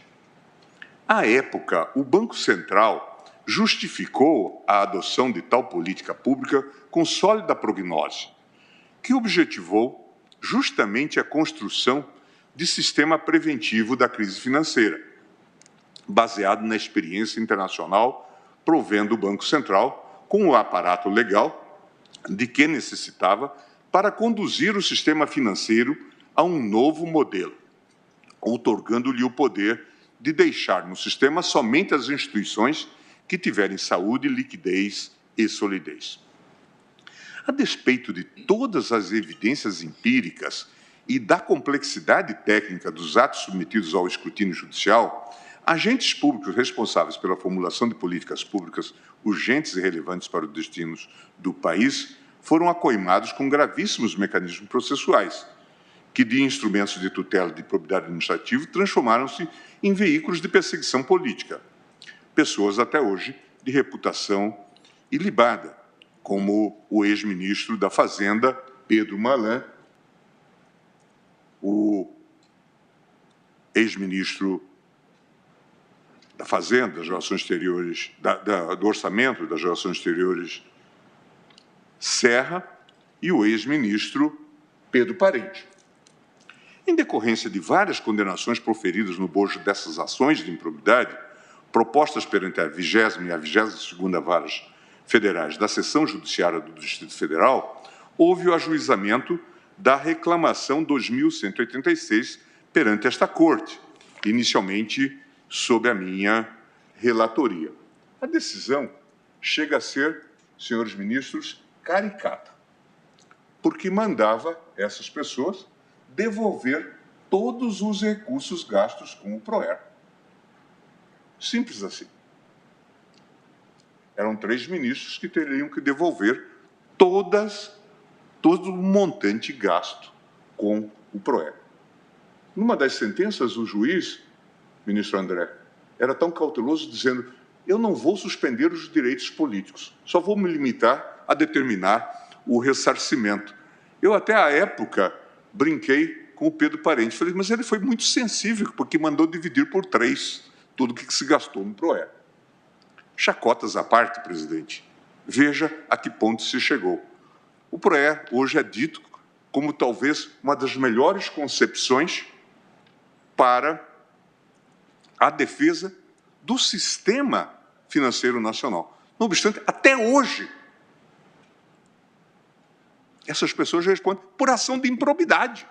À época, o Banco Central justificou a adoção de tal política pública com sólida prognose, que objetivou justamente a construção de sistema preventivo da crise financeira, baseado na experiência internacional, provendo o Banco Central com o aparato legal de que necessitava para conduzir o sistema financeiro a um novo modelo, outorgando-lhe o poder de deixar no sistema somente as instituições que tiverem saúde, liquidez e solidez. A despeito de todas as evidências empíricas e da complexidade técnica dos atos submetidos ao escrutínio judicial, agentes públicos responsáveis pela formulação de políticas públicas urgentes e relevantes para os destinos do país foram acoimados com gravíssimos mecanismos processuais, que de instrumentos de tutela de probidade administrativa transformaram-se em veículos de perseguição política. Pessoas até hoje de reputação ilibada, como o ex-ministro da Fazenda, Pedro Malan, o ex-ministro da Fazenda, das Relações Exteriores, do Orçamento das Relações Exteriores, Serra, e o ex-ministro Pedro Parente. Em decorrência de várias condenações proferidas no bojo dessas ações de improbidade, propostas perante a 20ª e a 22ª Varas Federais da Seção Judiciária do Distrito Federal, houve o ajuizamento da reclamação 2186 perante esta Corte, inicialmente sob a minha relatoria. A decisão chega a ser, senhores ministros, caricata, porque mandava essas pessoas devolver todos os recursos gastos com o PROER. Simples assim. Eram 3 ministros que teriam que devolver todo o montante gasto com o PROER. Numa das sentenças, o juiz, ministro André, era tão cauteloso dizendo: eu não vou suspender os direitos políticos, só vou me limitar a determinar o ressarcimento. Eu até à época brinquei com o Pedro Parente, falei, mas ele foi muito sensível, porque mandou dividir por 3 tudo o que se gastou no PROER. Chacotas à parte, presidente, veja a que ponto se chegou. O PROER hoje é dito como talvez uma das melhores concepções para a defesa do sistema financeiro nacional. Não obstante, até hoje, essas pessoas respondem por ação de improbidade.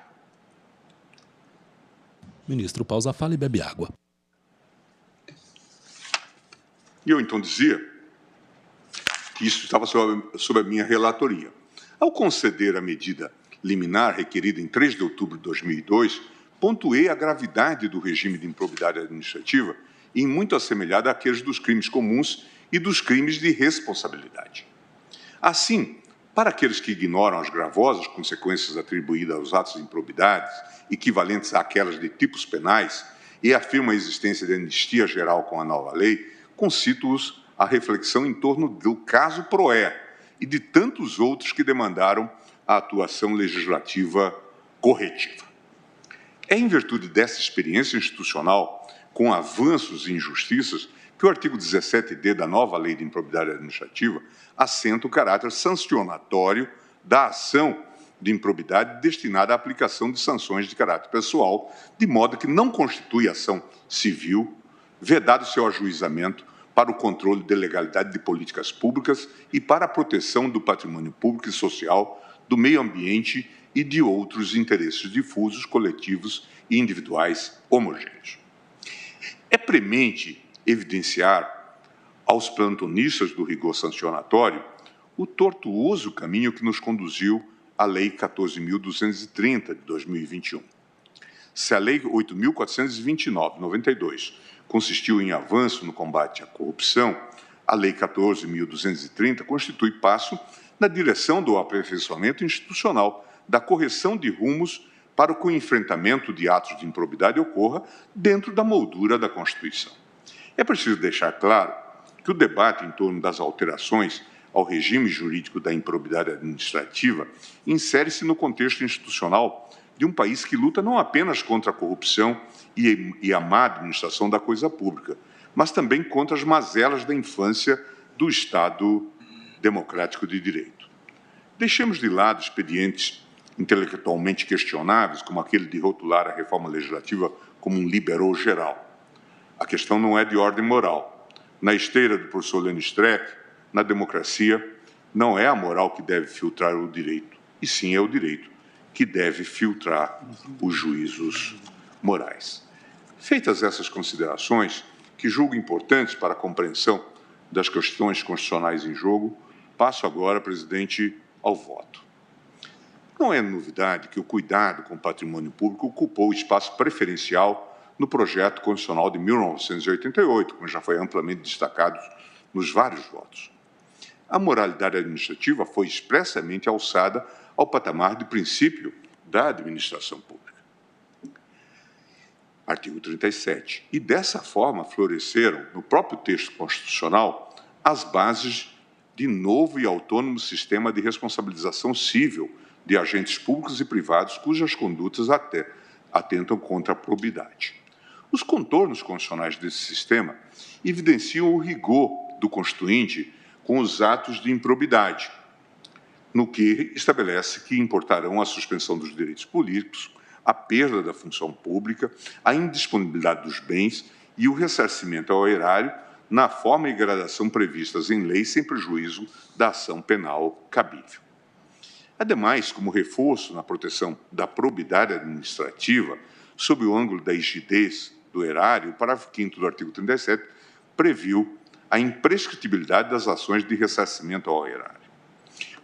Ministro pausa a fala e bebe água. E eu então dizia que isso estava sob a minha relatoria. Ao conceder a medida liminar requerida em 3 de outubro de 2002, pontuei a gravidade do regime de improbidade administrativa e muito assemelhada àqueles dos crimes comuns e dos crimes de responsabilidade. Assim, para aqueles que ignoram as gravosas consequências atribuídas aos atos de improbidade, equivalentes àquelas de tipos penais, e afirmam a existência de anistia geral com a nova lei, concito-os a reflexão em torno do caso Proé e de tantos outros que demandaram a atuação legislativa corretiva. É em virtude dessa experiência institucional, com avanços e injustiças, que o artigo 17d da nova Lei de Improbidade Administrativa assenta o caráter sancionatório da ação de improbidade destinada à aplicação de sanções de caráter pessoal, de modo que não constitui ação civil, vedado seu ajuizamento para o controle de legalidade de políticas públicas e para a proteção do patrimônio público e social, do meio ambiente e de outros interesses difusos, coletivos e individuais homogêneos. É premente evidenciar aos plantonistas do rigor sancionatório o tortuoso caminho que nos conduziu à Lei 14.230, de 2021. Se a Lei 8.429, de 92, consistiu em avanço no combate à corrupção, a Lei 14.230 constitui passo na direção do aperfeiçoamento institucional, da correção de rumos para que o enfrentamento de atos de improbidade ocorra dentro da moldura da Constituição. É preciso deixar claro que o debate em torno das alterações ao regime jurídico da improbidade administrativa insere-se no contexto institucional de um país que luta não apenas contra a corrupção e a má administração da coisa pública, mas também contra as mazelas da infância do Estado democrático de direito. Deixemos de lado expedientes intelectualmente questionáveis, como aquele de rotular a reforma legislativa como um liberou geral. A questão não é de ordem moral. Na esteira do professor Lênin Streck, na democracia, não é a moral que deve filtrar o direito, e sim é o direito que deve filtrar os juízos morais. Feitas essas considerações, que julgo importantes para a compreensão das questões constitucionais em jogo, passo agora, presidente, ao voto. Não é novidade que o cuidado com o patrimônio público ocupou espaço preferencial no projeto constitucional de 1988, como já foi amplamente destacado nos vários votos. A moralidade administrativa foi expressamente alçada ao patamar de princípio da administração pública. Artigo 37. E dessa forma floresceram, no próprio texto constitucional, as bases de novo e autônomo sistema de responsabilização civil de agentes públicos e privados cujas condutas atentam contra a probidade. Os contornos constitucionais desse sistema evidenciam o rigor do Constituinte com os atos de improbidade, no que estabelece que importarão a suspensão dos direitos políticos, a perda da função pública, a indisponibilidade dos bens e o ressarcimento ao erário na forma e gradação previstas em lei, sem prejuízo da ação penal cabível. Ademais, como reforço na proteção da probidade administrativa, sob o ângulo da rigidez do erário, o parágrafo 5º do artigo 37 previu a imprescritibilidade das ações de ressarcimento ao erário.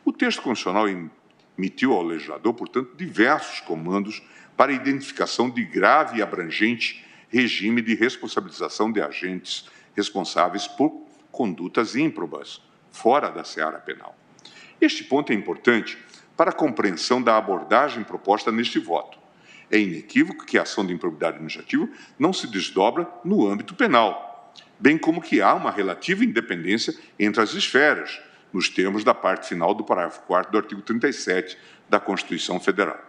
O texto constitucional emitiu ao legislador, portanto, diversos comandos para a identificação de grave e abrangente regime de responsabilização de agentes responsáveis por condutas ímprobas, fora da seara penal. Este ponto é importante para a compreensão da abordagem proposta neste voto. É inequívoco que a ação de improbidade administrativa não se desdobra no âmbito penal, bem como que há uma relativa independência entre as esferas, nos termos da parte final do parágrafo 4º do artigo 37 da Constituição Federal.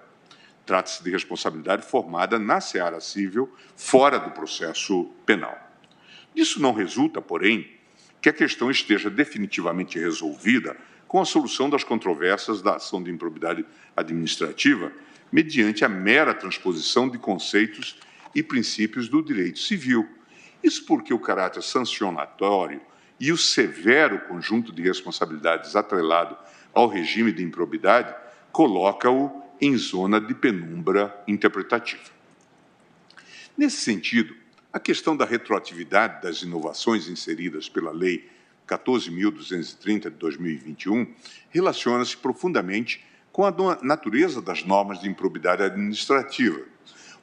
Trata-se de responsabilidade formada na seara civil, fora do processo penal. Disso não resulta, porém, que a questão esteja definitivamente resolvida com a solução das controvérsias da ação de improbidade administrativa mediante a mera transposição de conceitos e princípios do direito civil. Isso porque o caráter sancionatório e o severo conjunto de responsabilidades atrelado ao regime de improbidade coloca-o em zona de penumbra interpretativa. Nesse sentido, a questão da retroatividade das inovações inseridas pela Lei 14.230 de 2021 relaciona-se profundamente com a natureza das normas de improbidade administrativa,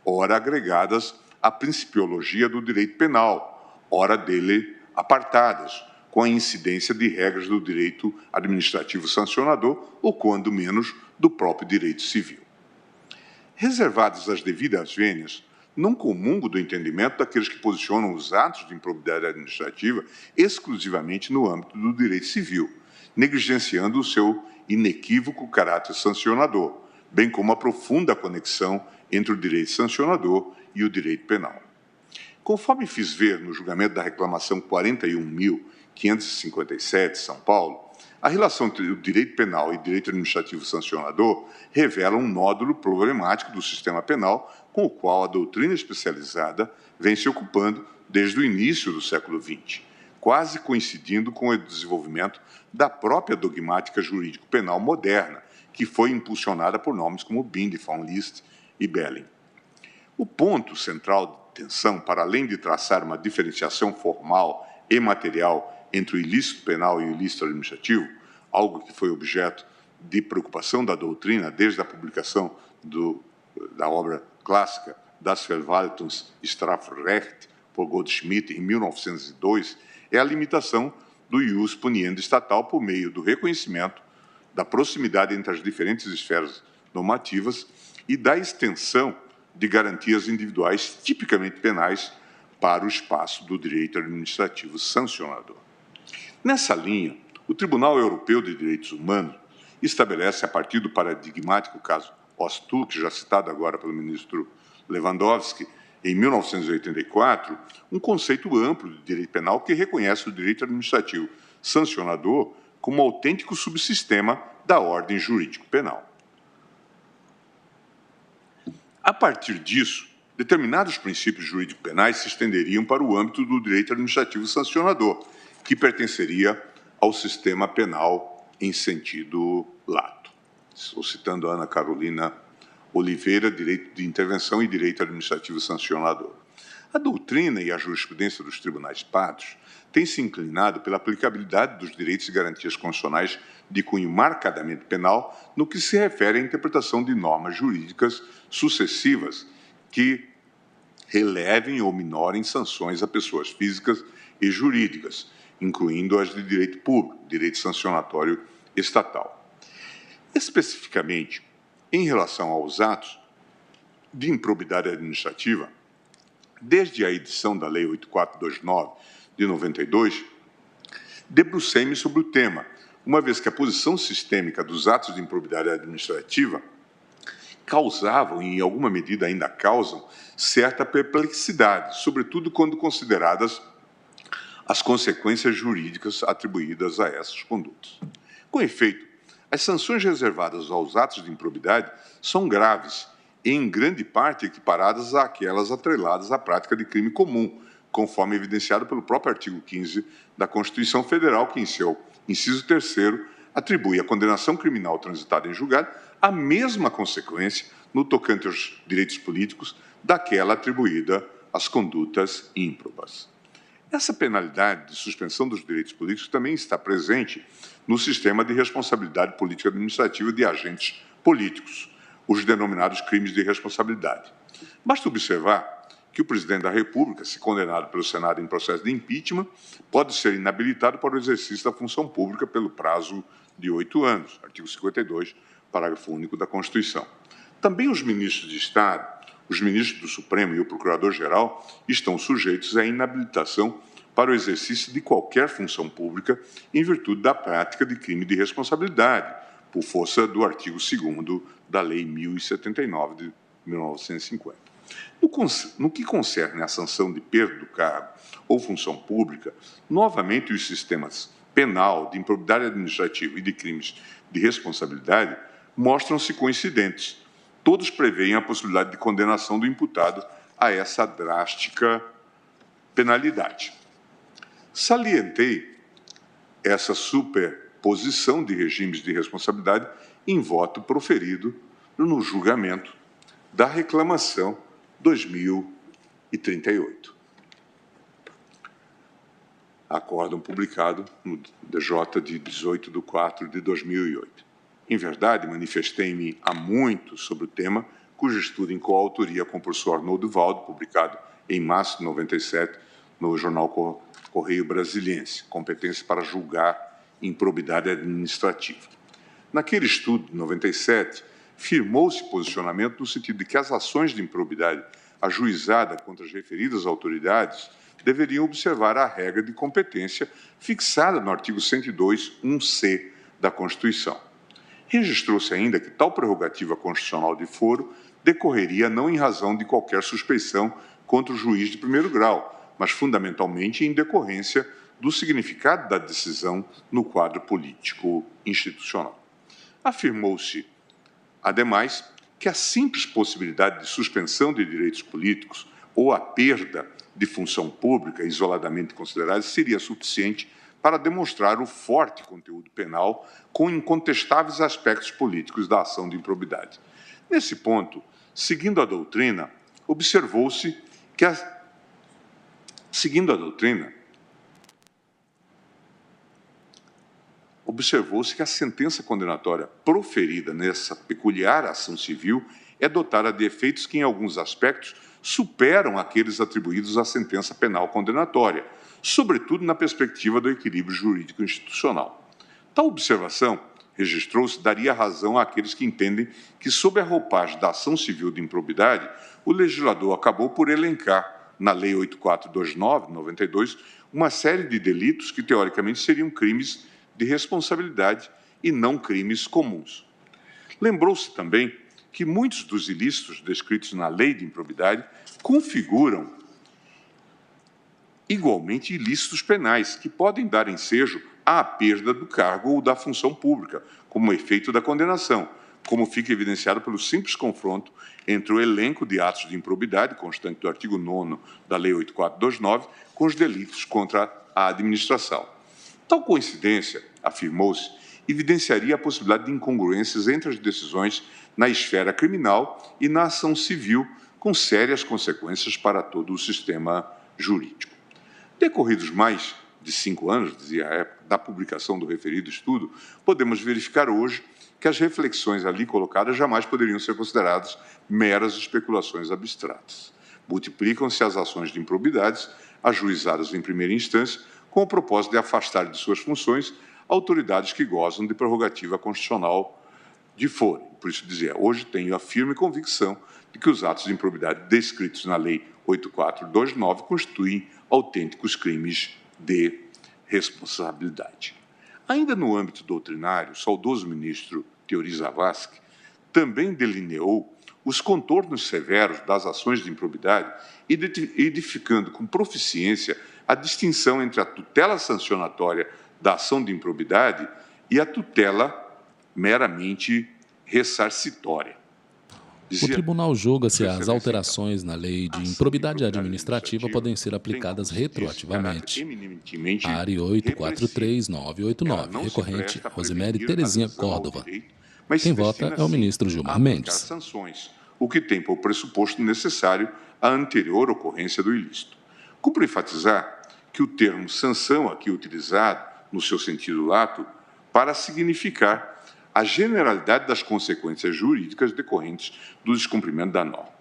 ora agregadas à principiologia do direito penal, ora dele apartadas, com a incidência de regras do direito administrativo sancionador ou, quando menos, do próprio direito civil. Reservadas as devidas vênias, não comungo do entendimento daqueles que posicionam os atos de improbidade administrativa exclusivamente no âmbito do direito civil, negligenciando o seu inequívoco caráter sancionador, bem como a profunda conexão entre o direito sancionador e o direito penal. Conforme fiz ver no julgamento da reclamação 41.557, São Paulo, a relação entre o direito penal e o direito administrativo sancionador revela um nódulo problemático do sistema penal com o qual a doutrina especializada vem se ocupando desde o início do século XX, quase coincidindo com o desenvolvimento da própria dogmática jurídico-penal moderna, que foi impulsionada por nomes como Bindi, von List e Belling. O ponto central de tensão, para além de traçar uma diferenciação formal e material entre o ilícito penal e o ilícito administrativo, algo que foi objeto de preocupação da doutrina desde a publicação da obra clássica Das Verwaltungsstrafrecht, por Goldschmidt, em 1902, é a limitação do ius puniendi estatal por meio do reconhecimento da proximidade entre as diferentes esferas normativas e da extensão de garantias individuais tipicamente penais para o espaço do direito administrativo sancionador. Nessa linha, o Tribunal Europeu de Direitos Humanos estabelece, a partir do paradigmático caso Ostug, já citado agora pelo ministro Lewandowski, em 1984, um conceito amplo de direito penal que reconhece o direito administrativo sancionador como um autêntico subsistema da ordem jurídico-penal. A partir disso, determinados princípios jurídico-penais se estenderiam para o âmbito do direito administrativo sancionador, que pertenceria ao sistema penal em sentido lato. Estou citando a Ana Carolina Oliveira, Direito de Intervenção e Direito Administrativo Sancionador. A doutrina e a jurisprudência dos tribunais patos têm se inclinado pela aplicabilidade dos direitos e garantias constitucionais de cunho marcadamente penal no que se refere à interpretação de normas jurídicas sucessivas que relevem ou minorem sanções a pessoas físicas e jurídicas, incluindo as de direito público, direito sancionatório estatal. Especificamente, em relação aos atos de improbidade administrativa, desde a edição da Lei 8429 de 92, debrucei-me sobre o tema, uma vez que a posição sistêmica dos atos de improbidade administrativa causavam, e em alguma medida ainda causam, certa perplexidade, sobretudo quando consideradas as consequências jurídicas atribuídas a essas condutas. Com efeito, as sanções reservadas aos atos de improbidade são graves e, em grande parte, equiparadas àquelas atreladas à prática de crime comum, conforme evidenciado pelo próprio artigo 15 da Constituição Federal, que, em seu inciso 3º, atribui à condenação criminal transitada em julgado a mesma consequência no tocante aos direitos políticos daquela atribuída às condutas ímprobas. Essa penalidade de suspensão dos direitos políticos também está presente no sistema de responsabilidade política administrativa de agentes políticos, os denominados crimes de responsabilidade. Basta observar que o presidente da República, se condenado pelo Senado em processo de impeachment, pode ser inabilitado para o exercício da função pública pelo prazo de 8 anos, artigo 52, parágrafo único da Constituição. Também os ministros de Estado, os ministros do Supremo e o Procurador-Geral estão sujeitos à inabilitação para o exercício de qualquer função pública em virtude da prática de crime de responsabilidade, por força do artigo 2º da Lei 1079 de 1950. No que concerne à sanção de perda do cargo ou função pública, novamente os sistemas penal, de improbidade administrativa e de crimes de responsabilidade mostram-se coincidentes. Todos preveem a possibilidade de condenação do imputado a essa drástica penalidade. Salientei essa superposição de regimes de responsabilidade em voto proferido no julgamento da reclamação 2038. Acórdão publicado no DJ de 18/4/2008. Em verdade, manifestei-me há muito sobre o tema, cujo estudo em coautoria com o professor Arnoldo Valdo, publicado em março de 97, no jornal Correio Brasiliense, competência para julgar improbidade administrativa. Naquele estudo, de 97, firmou-se posicionamento no sentido de que as ações de improbidade ajuizada contra as referidas autoridades deveriam observar a regra de competência fixada no artigo 102, 1c da Constituição. Registrou-se ainda que tal prerrogativa constitucional de foro decorreria não em razão de qualquer suspeição contra o juiz de primeiro grau, mas fundamentalmente em decorrência do significado da decisão no quadro político institucional. Afirmou-se, ademais, que a simples possibilidade de suspensão de direitos políticos ou a perda de função pública isoladamente considerada seria suficiente para demonstrar o forte conteúdo penal com incontestáveis aspectos políticos da ação de improbidade. Nesse ponto, seguindo a doutrina, observou-se que a sentença condenatória proferida nessa peculiar ação civil é dotada de efeitos que, em alguns aspectos, superam aqueles atribuídos à sentença penal condenatória, sobretudo na perspectiva do equilíbrio jurídico-institucional. Tal observação, registrou-se, daria razão àqueles que entendem que, sob a roupagem da ação civil de improbidade, o legislador acabou por elencar, na Lei 8429, de 92, uma série de delitos que, teoricamente, seriam crimes de responsabilidade e não crimes comuns. Lembrou-se também que muitos dos ilícitos descritos na lei de improbidade configuram igualmente ilícitos penais, que podem dar ensejo à perda do cargo ou da função pública, como efeito da condenação, como fica evidenciado pelo simples confronto entre o elenco de atos de improbidade, constante do artigo 9º da Lei 8429, com os delitos contra a administração. Tal coincidência, afirmou-se, evidenciaria a possibilidade de incongruências entre as decisões na esfera criminal e na ação civil, com sérias consequências para todo o sistema jurídico. Decorridos mais de 5 anos, dizia a época, da publicação do referido estudo, podemos verificar hoje que as reflexões ali colocadas jamais poderiam ser consideradas meras especulações abstratas. Multiplicam-se as ações de improbidades ajuizadas em primeira instância com o propósito de afastar de suas funções autoridades que gozam de prerrogativa constitucional de foro. Por isso dizia, hoje tenho a firme convicção de que os atos de improbidade descritos na Lei 8429 constituem autênticos crimes de responsabilidade. Ainda no âmbito doutrinário, o saudoso ministro Teori Zavascki também delineou os contornos severos das ações de improbidade, edificando com proficiência a distinção entre a tutela sancionatória da ação de improbidade e a tutela meramente ressarcitória. O tribunal julga se as alterações na lei de improbidade administrativa podem ser aplicadas retroativamente. Área 843989, recorrente Rosemary Terezinha Córdova. Quem vota é o ministro Gilmar Mendes. Sanções, o que tem por pressuposto necessário a anterior ocorrência do ilícito. Cumpre enfatizar que o termo sanção aqui utilizado, no seu sentido lato, para significar a generalidade das consequências jurídicas decorrentes do descumprimento da norma.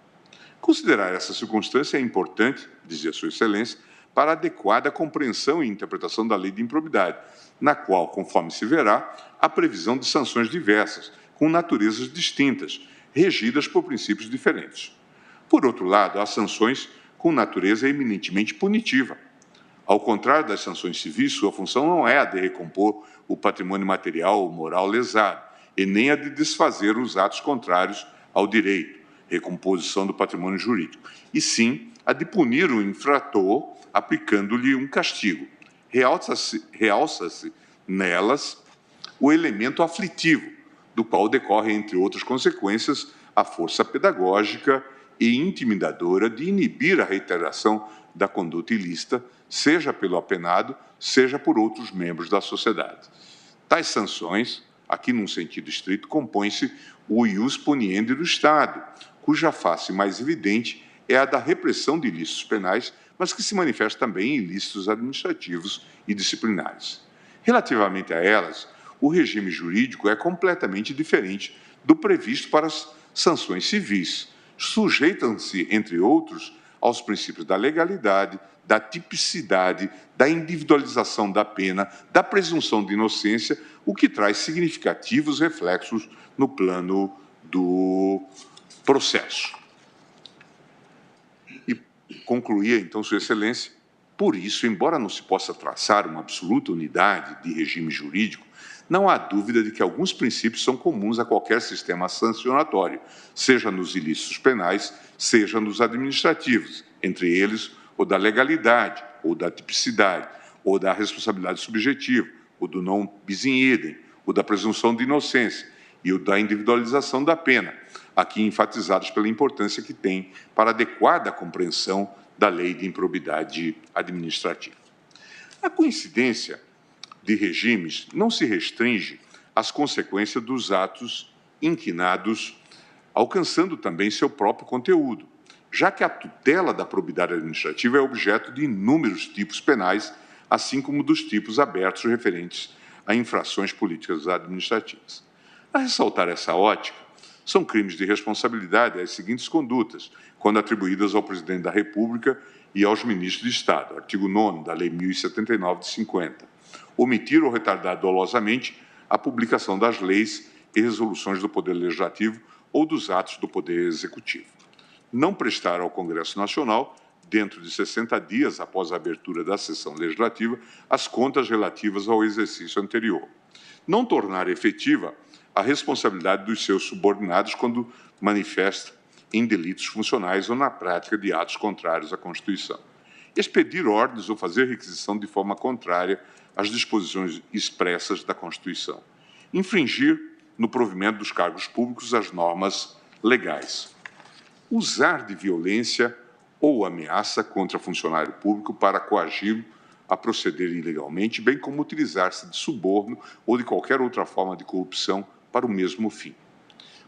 Considerar essa circunstância é importante, dizia Sua Excelência, para a adequada compreensão e interpretação da lei de improbidade, na qual, conforme se verá, há previsão de sanções diversas, com naturezas distintas, regidas por princípios diferentes. Por outro lado, há sanções com natureza eminentemente punitiva. Ao contrário das sanções civis, sua função não é a de recompor o patrimônio material ou moral lesado, e nem a de desfazer os atos contrários ao direito, recomposição do patrimônio jurídico, e sim a de punir o infrator aplicando-lhe um castigo. Realça-se nelas o elemento aflitivo, do qual decorre, entre outras consequências, a força pedagógica e intimidadora de inibir a reiteração da conduta ilícita, seja pelo apenado, seja por outros membros da sociedade. Tais sanções, aqui num sentido estrito, compõem-se o ius poniendi do Estado, cuja face mais evidente é a da repressão de ilícitos penais, mas que se manifesta também em ilícitos administrativos e disciplinares. Relativamente a elas, o regime jurídico é completamente diferente do previsto para as sanções civis. Sujeitam-se, entre outros, aos princípios da legalidade, da tipicidade, da individualização da pena, da presunção de inocência, o que traz significativos reflexos no plano do processo. E concluía, então, Sua Excelência, por isso, embora não se possa traçar uma absoluta unidade de regime jurídico, não há dúvida de que alguns princípios são comuns a qualquer sistema sancionatório, seja nos ilícitos penais, seja nos administrativos, entre eles o da legalidade, ou da tipicidade, ou da responsabilidade subjetiva, o do non bis in idem, o da presunção de inocência e o da individualização da pena, aqui enfatizados pela importância que tem para a adequada compreensão da lei de improbidade administrativa. A coincidência de regimes não se restringe às consequências dos atos inquinados, alcançando também seu próprio conteúdo, já que a tutela da probidade administrativa é objeto de inúmeros tipos penais, assim como dos tipos abertos referentes a infrações políticas administrativas. A ressaltar essa ótica, são crimes de responsabilidade as seguintes condutas, quando atribuídas ao Presidente da República e aos Ministros de Estado. Artigo 9º da Lei 1079 de 50. Omitir ou retardar dolosamente a publicação das leis e resoluções do Poder Legislativo ou dos atos do Poder Executivo. Não prestar ao Congresso Nacional, dentro de 60 dias após a abertura da sessão legislativa, as contas relativas ao exercício anterior. Não tornar efetiva a responsabilidade dos seus subordinados quando manifesta em delitos funcionais ou na prática de atos contrários à Constituição. Expedir ordens ou fazer requisição de forma contrária às disposições expressas da Constituição. Infringir, no provimento dos cargos públicos, as normas legais. Usar de violência ou ameaça contra funcionário público para coagi-lo a proceder ilegalmente, bem como utilizar-se de suborno ou de qualquer outra forma de corrupção para o mesmo fim.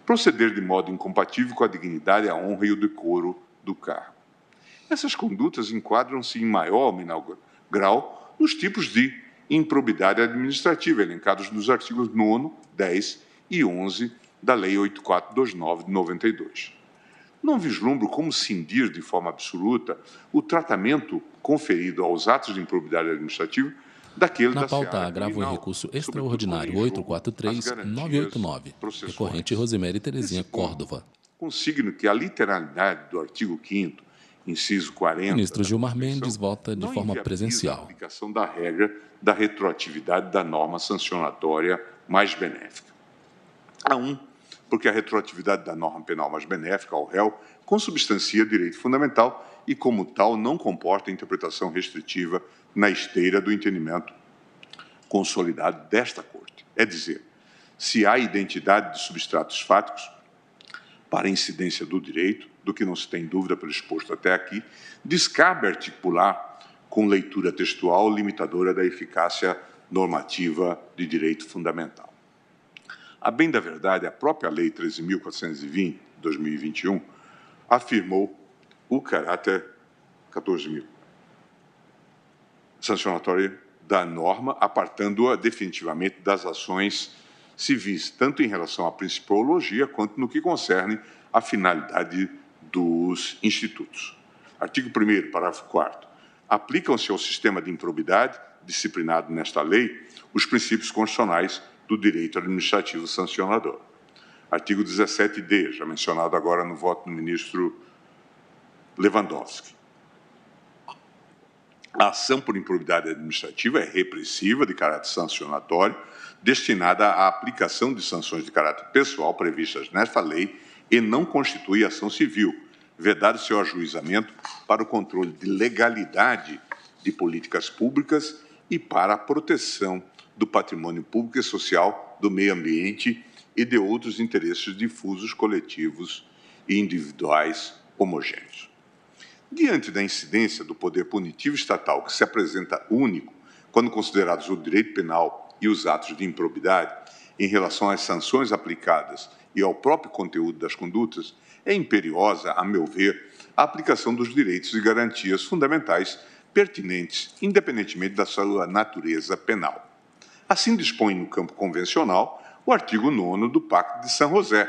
Proceder de modo incompatível com a dignidade, a honra e o decoro do cargo. Essas condutas enquadram-se em maior ou menor grau nos tipos de improbidade administrativa, elencados nos artigos 9º, 10 e 11 da Lei 8429 de 92. Não vislumbro como cindir de forma absoluta o tratamento conferido aos atos de improbidade administrativa daquele Na pauta, agravo em recurso extraordinário 843-989, recorrente Rosemary Terezinha Córdova. Consigno que a literalidade do artigo 5º, inciso 40... Ministro Gilmar Mendes vota de forma presencial. A aplicação da regra da retroatividade da norma sancionatória mais benéfica. Porque a retroatividade da norma penal mais benéfica ao réu consubstancia direito fundamental e, como tal, não comporta interpretação restritiva na esteira do entendimento consolidado desta Corte. É dizer, se há identidade de substratos fáticos para a incidência do direito, do que não se tem dúvida pelo exposto até aqui, descabe articular com leitura textual limitadora da eficácia normativa de direito fundamental. A bem da verdade, a própria Lei 13.420, de 2021, afirmou o caráter 14.000 sancionatório da norma, apartando-a definitivamente das ações civis, tanto em relação à principiologia quanto no que concerne à finalidade dos institutos. Artigo 1º, parágrafo 4º. Aplicam-se ao sistema de improbidade, disciplinado nesta lei, os princípios constitucionais do direito administrativo sancionador. Artigo 17d, já mencionado agora no voto do ministro Lewandowski. A ação por improbidade administrativa é repressiva, de caráter sancionatório, destinada à aplicação de sanções de caráter pessoal previstas nesta lei e não constitui ação civil, vedado seu ajuizamento para o controle de legalidade de políticas públicas e para a proteção do patrimônio público e social, do meio ambiente e de outros interesses difusos, coletivos e individuais homogêneos. Diante da incidência do poder punitivo estatal, que se apresenta único quando considerados o direito penal e os atos de improbidade, em relação às sanções aplicadas e ao próprio conteúdo das condutas, é imperiosa, a meu ver, a aplicação dos direitos e garantias fundamentais pertinentes, independentemente da sua natureza penal. Assim dispõe no campo convencional o artigo 9º do Pacto de San José,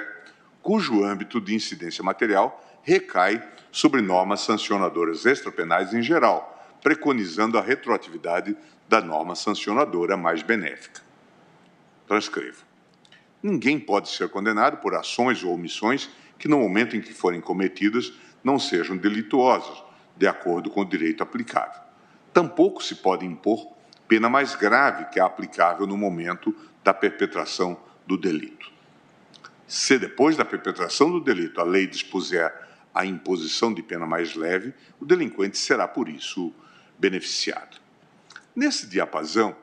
cujo âmbito de incidência material recai sobre normas sancionadoras extrapenais em geral, preconizando a retroatividade da norma sancionadora mais benéfica. Transcrevo. Ninguém pode ser condenado por ações ou omissões que, no momento em que forem cometidas, não sejam delituosas, de acordo com o direito aplicável. Tampouco se pode impor pena mais grave que a aplicável no momento da perpetração do delito. Se depois da perpetração do delito a lei dispuser a imposição de pena mais leve, o delinquente será, por isso, beneficiado. Nesse diapasão,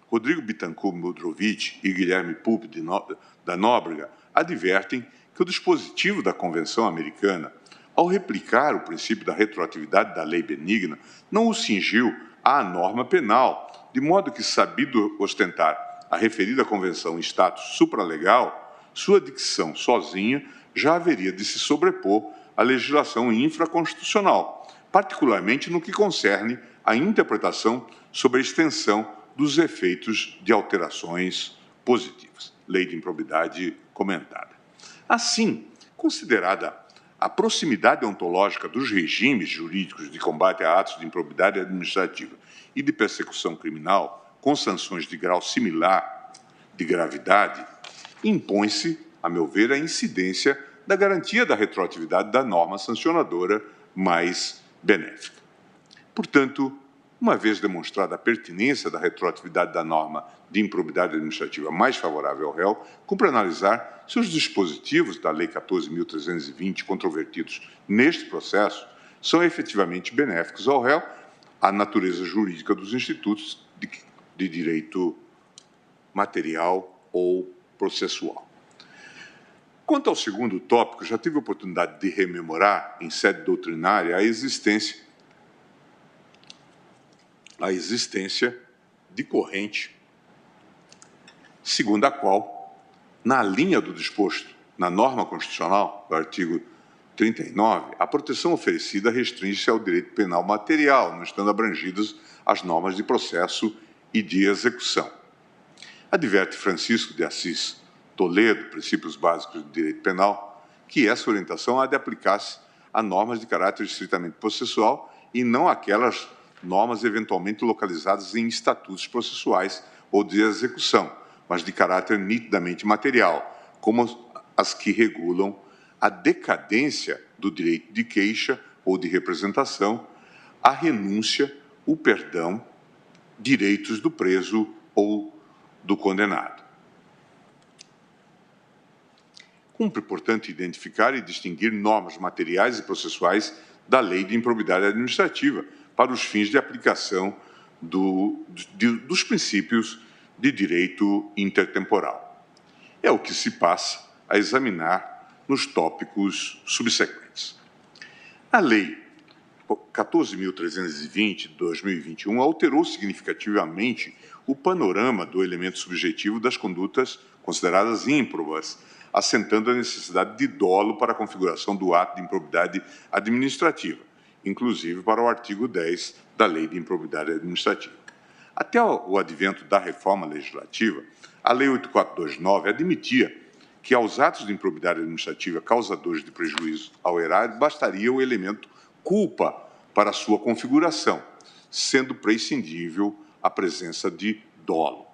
Rodrigo Bittencourt Modrovic e Guilherme Pulp da Nóbrega advertem que o dispositivo da Convenção Americana, ao replicar o princípio da retroatividade da lei benigna, não o cingiu à norma penal, de modo que, sabido ostentar a referida convenção em status supralegal, sua dicção sozinha já haveria de se sobrepor à legislação infraconstitucional, particularmente no que concerne à interpretação sobre a extensão dos efeitos de alterações positivas. Lei de improbidade comentada. Assim, considerada a proximidade ontológica dos regimes jurídicos de combate a atos de improbidade administrativa e de persecução criminal, com sanções de grau similar de gravidade, impõe-se, a meu ver, a incidência da garantia da retroatividade da norma sancionadora mais benéfica. Portanto, uma vez demonstrada a pertinência da retroatividade da norma de improbidade administrativa mais favorável ao réu, cumpre analisar se os dispositivos da Lei 14.320 controvertidos neste processo são efetivamente benéficos ao réu, à natureza jurídica dos institutos de direito material ou processual. Quanto ao segundo tópico, já tive a oportunidade de rememorar, em sede doutrinária, a existência de corrente, segundo a qual, na linha do disposto na norma constitucional, do artigo 39, a proteção oferecida restringe-se ao direito penal material, não estando abrangidas as normas de processo e de execução. Adverte Francisco de Assis Toledo, Princípios Básicos do Direito Penal, que essa orientação há de aplicar-se a normas de caráter estritamente processual e não aquelas normas eventualmente localizadas em estatutos processuais ou de execução, mas de caráter nitidamente material, como as que regulam a decadência do direito de queixa ou de representação, a renúncia, o perdão, direitos do preso ou do condenado. Cumpre, portanto, identificar e distinguir normas materiais e processuais da Lei de Improbidade Administrativa para os fins de aplicação dos princípios de direito intertemporal. É o que se passa a examinar nos tópicos subsequentes. A Lei 14.320 de 2021 alterou significativamente o panorama do elemento subjetivo das condutas consideradas ímprobas, assentando a necessidade de dolo para a configuração do ato de improbidade administrativa, inclusive para o artigo 10 da Lei de Improbidade Administrativa. Até o advento da reforma legislativa, a Lei 8.429 admitia que aos atos de improbidade administrativa causadores de prejuízo ao erário bastaria o elemento culpa para sua configuração, sendo prescindível a presença de dolo.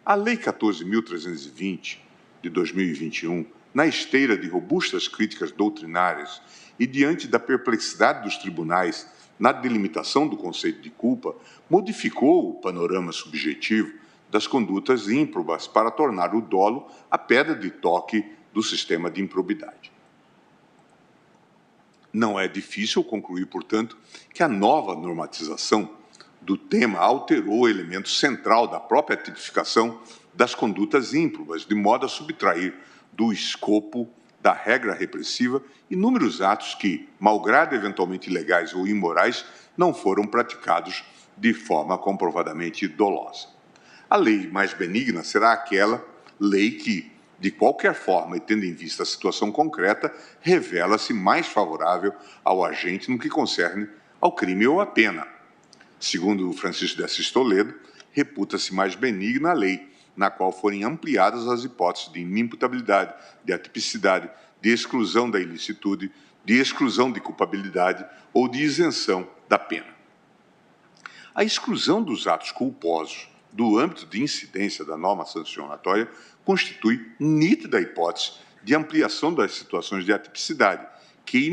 A Lei 14.320 de 2021, na esteira de robustas críticas doutrinárias e diante da perplexidade dos tribunais na delimitação do conceito de culpa, modificou o panorama subjetivo das condutas ímprobas para tornar o dolo a pedra de toque do sistema de improbidade. Não é difícil concluir, portanto, que a nova normatização do tema alterou o elemento central da própria tipificação das condutas ímprobas, de modo a subtrair do escopo da regra repressiva inúmeros atos que, malgrado eventualmente ilegais ou imorais, não foram praticados de forma comprovadamente dolosa. A lei mais benigna será aquela lei que, de qualquer forma e tendo em vista a situação concreta, revela-se mais favorável ao agente no que concerne ao crime ou à pena. Segundo Francisco de Assis Toledo, reputa-se mais benigna a lei na qual forem ampliadas as hipóteses de inimputabilidade, de atipicidade, de exclusão da ilicitude, de exclusão de culpabilidade ou de isenção da pena. A exclusão dos atos culposos do âmbito de incidência da norma sancionatória constitui nítida hipótese de ampliação das situações de atipicidade, que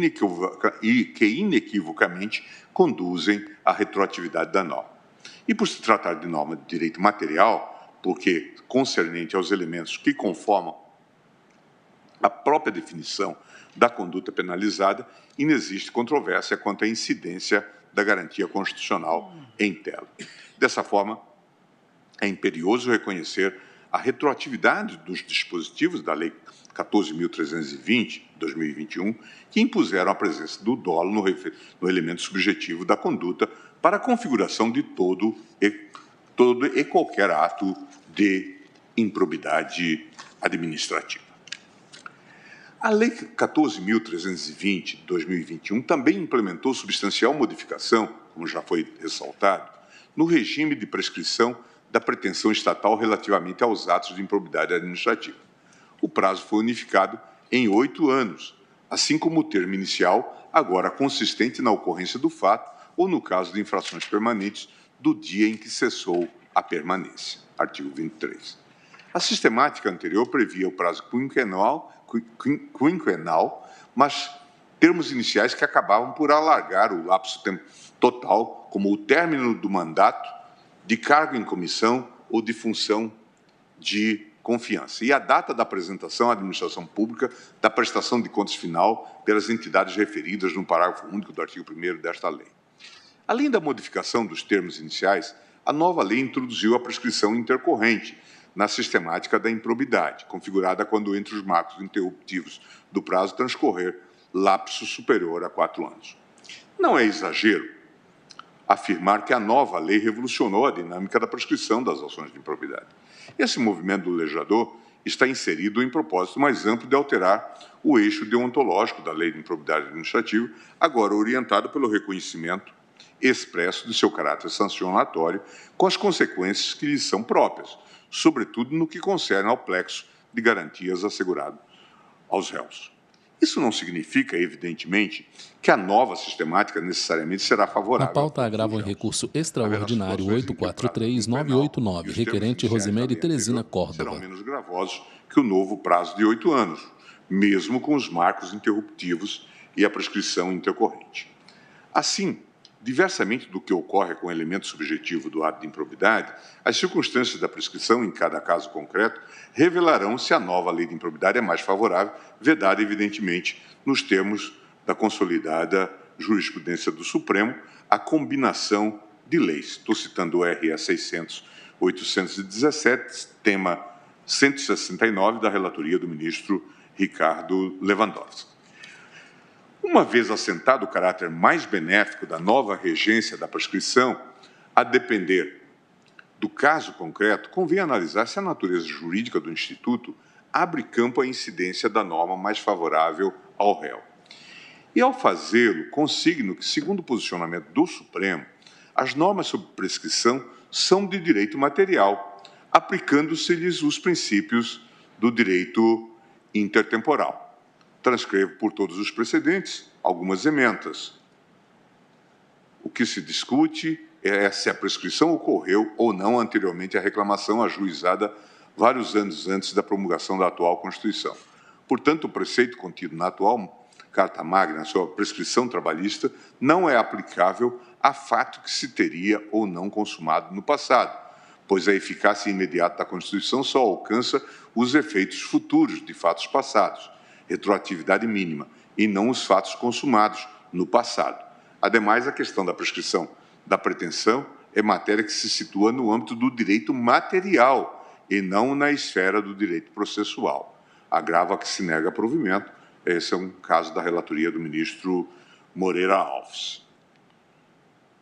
inequivocamente conduzem à retroatividade da norma. E por se tratar de norma de direito material, porque concernente aos elementos que conformam a própria definição da conduta penalizada, inexiste controvérsia quanto à incidência da garantia constitucional em tela. Dessa forma, é imperioso reconhecer a retroatividade dos dispositivos da Lei 14.320, de 2021, que impuseram a presença do dolo no elemento subjetivo da conduta para a configuração de todo e qualquer ato de improbidade administrativa. A Lei 14.320, de 2021, também implementou substancial modificação, como já foi ressaltado, no regime de prescrição da pretensão estatal relativamente aos atos de improbidade administrativa. O prazo foi unificado em 8 anos, assim como o termo inicial, agora consistente na ocorrência do fato ou, no caso de infrações permanentes, do dia em que cessou a permanência. Artigo 23. A sistemática anterior previa o prazo quinquenal, mas termos iniciais que acabavam por alargar o lapso total, como o término do mandato, de cargo em comissão ou de função de confiança, e a data da apresentação à administração pública da prestação de contas final pelas entidades referidas no parágrafo único do artigo 1º desta lei. Além da modificação dos termos iniciais, a nova lei introduziu a prescrição intercorrente na sistemática da improbidade, configurada quando entre os marcos interruptivos do prazo transcorrer lapso superior a 4 anos. Não é exagero afirmar que a nova lei revolucionou a dinâmica da prescrição das ações de improbidade. Esse movimento do legislador está inserido em propósito mais amplo de alterar o eixo deontológico da lei de improbidade administrativa, agora orientado pelo reconhecimento expresso de seu caráter sancionatório, com as consequências que lhes são próprias, sobretudo no que concerne ao plexo de garantias assegurado aos réus. Isso não significa, evidentemente, que a nova sistemática necessariamente será favorável. Na pauta, agravo em recurso extraordinário 843-989, requerente Rosimeire Teresina Córdova. Serão menos gravosos que o novo prazo de 8 anos, mesmo com os marcos interruptivos e a prescrição intercorrente. Assim, diversamente do que ocorre com o elemento subjetivo do ato de improbidade, as circunstâncias da prescrição, em cada caso concreto, revelarão se a nova lei de improbidade é mais favorável, vedada, evidentemente, nos termos da consolidada jurisprudência do Supremo, a combinação de leis. Estou citando o RE 600-817, tema 169 da relatoria do ministro Ricardo Lewandowski. Uma vez assentado o caráter mais benéfico da nova regência da prescrição, a depender do caso concreto, convém analisar se a natureza jurídica do Instituto abre campo à incidência da norma mais favorável ao réu. E, ao fazê-lo, consigno que, segundo o posicionamento do Supremo, as normas sobre prescrição são de direito material, aplicando-se-lhes os princípios do direito intertemporal. Transcrevo por todos os precedentes algumas emendas. O que se discute é se a prescrição ocorreu ou não anteriormente à reclamação ajuizada vários anos antes da promulgação da atual Constituição. Portanto, o preceito contido na atual Carta Magna sobre a prescrição trabalhista não é aplicável a fato que se teria ou não consumado no passado, pois a eficácia imediata da Constituição só alcança os efeitos futuros de fatos passados, retroatividade mínima, e não os fatos consumados no passado. Ademais, a questão da prescrição da pretensão é matéria que se situa no âmbito do direito material e não na esfera do direito processual. Agravo a que se nega provimento. Esse é um caso da relatoria do ministro Moreira Alves.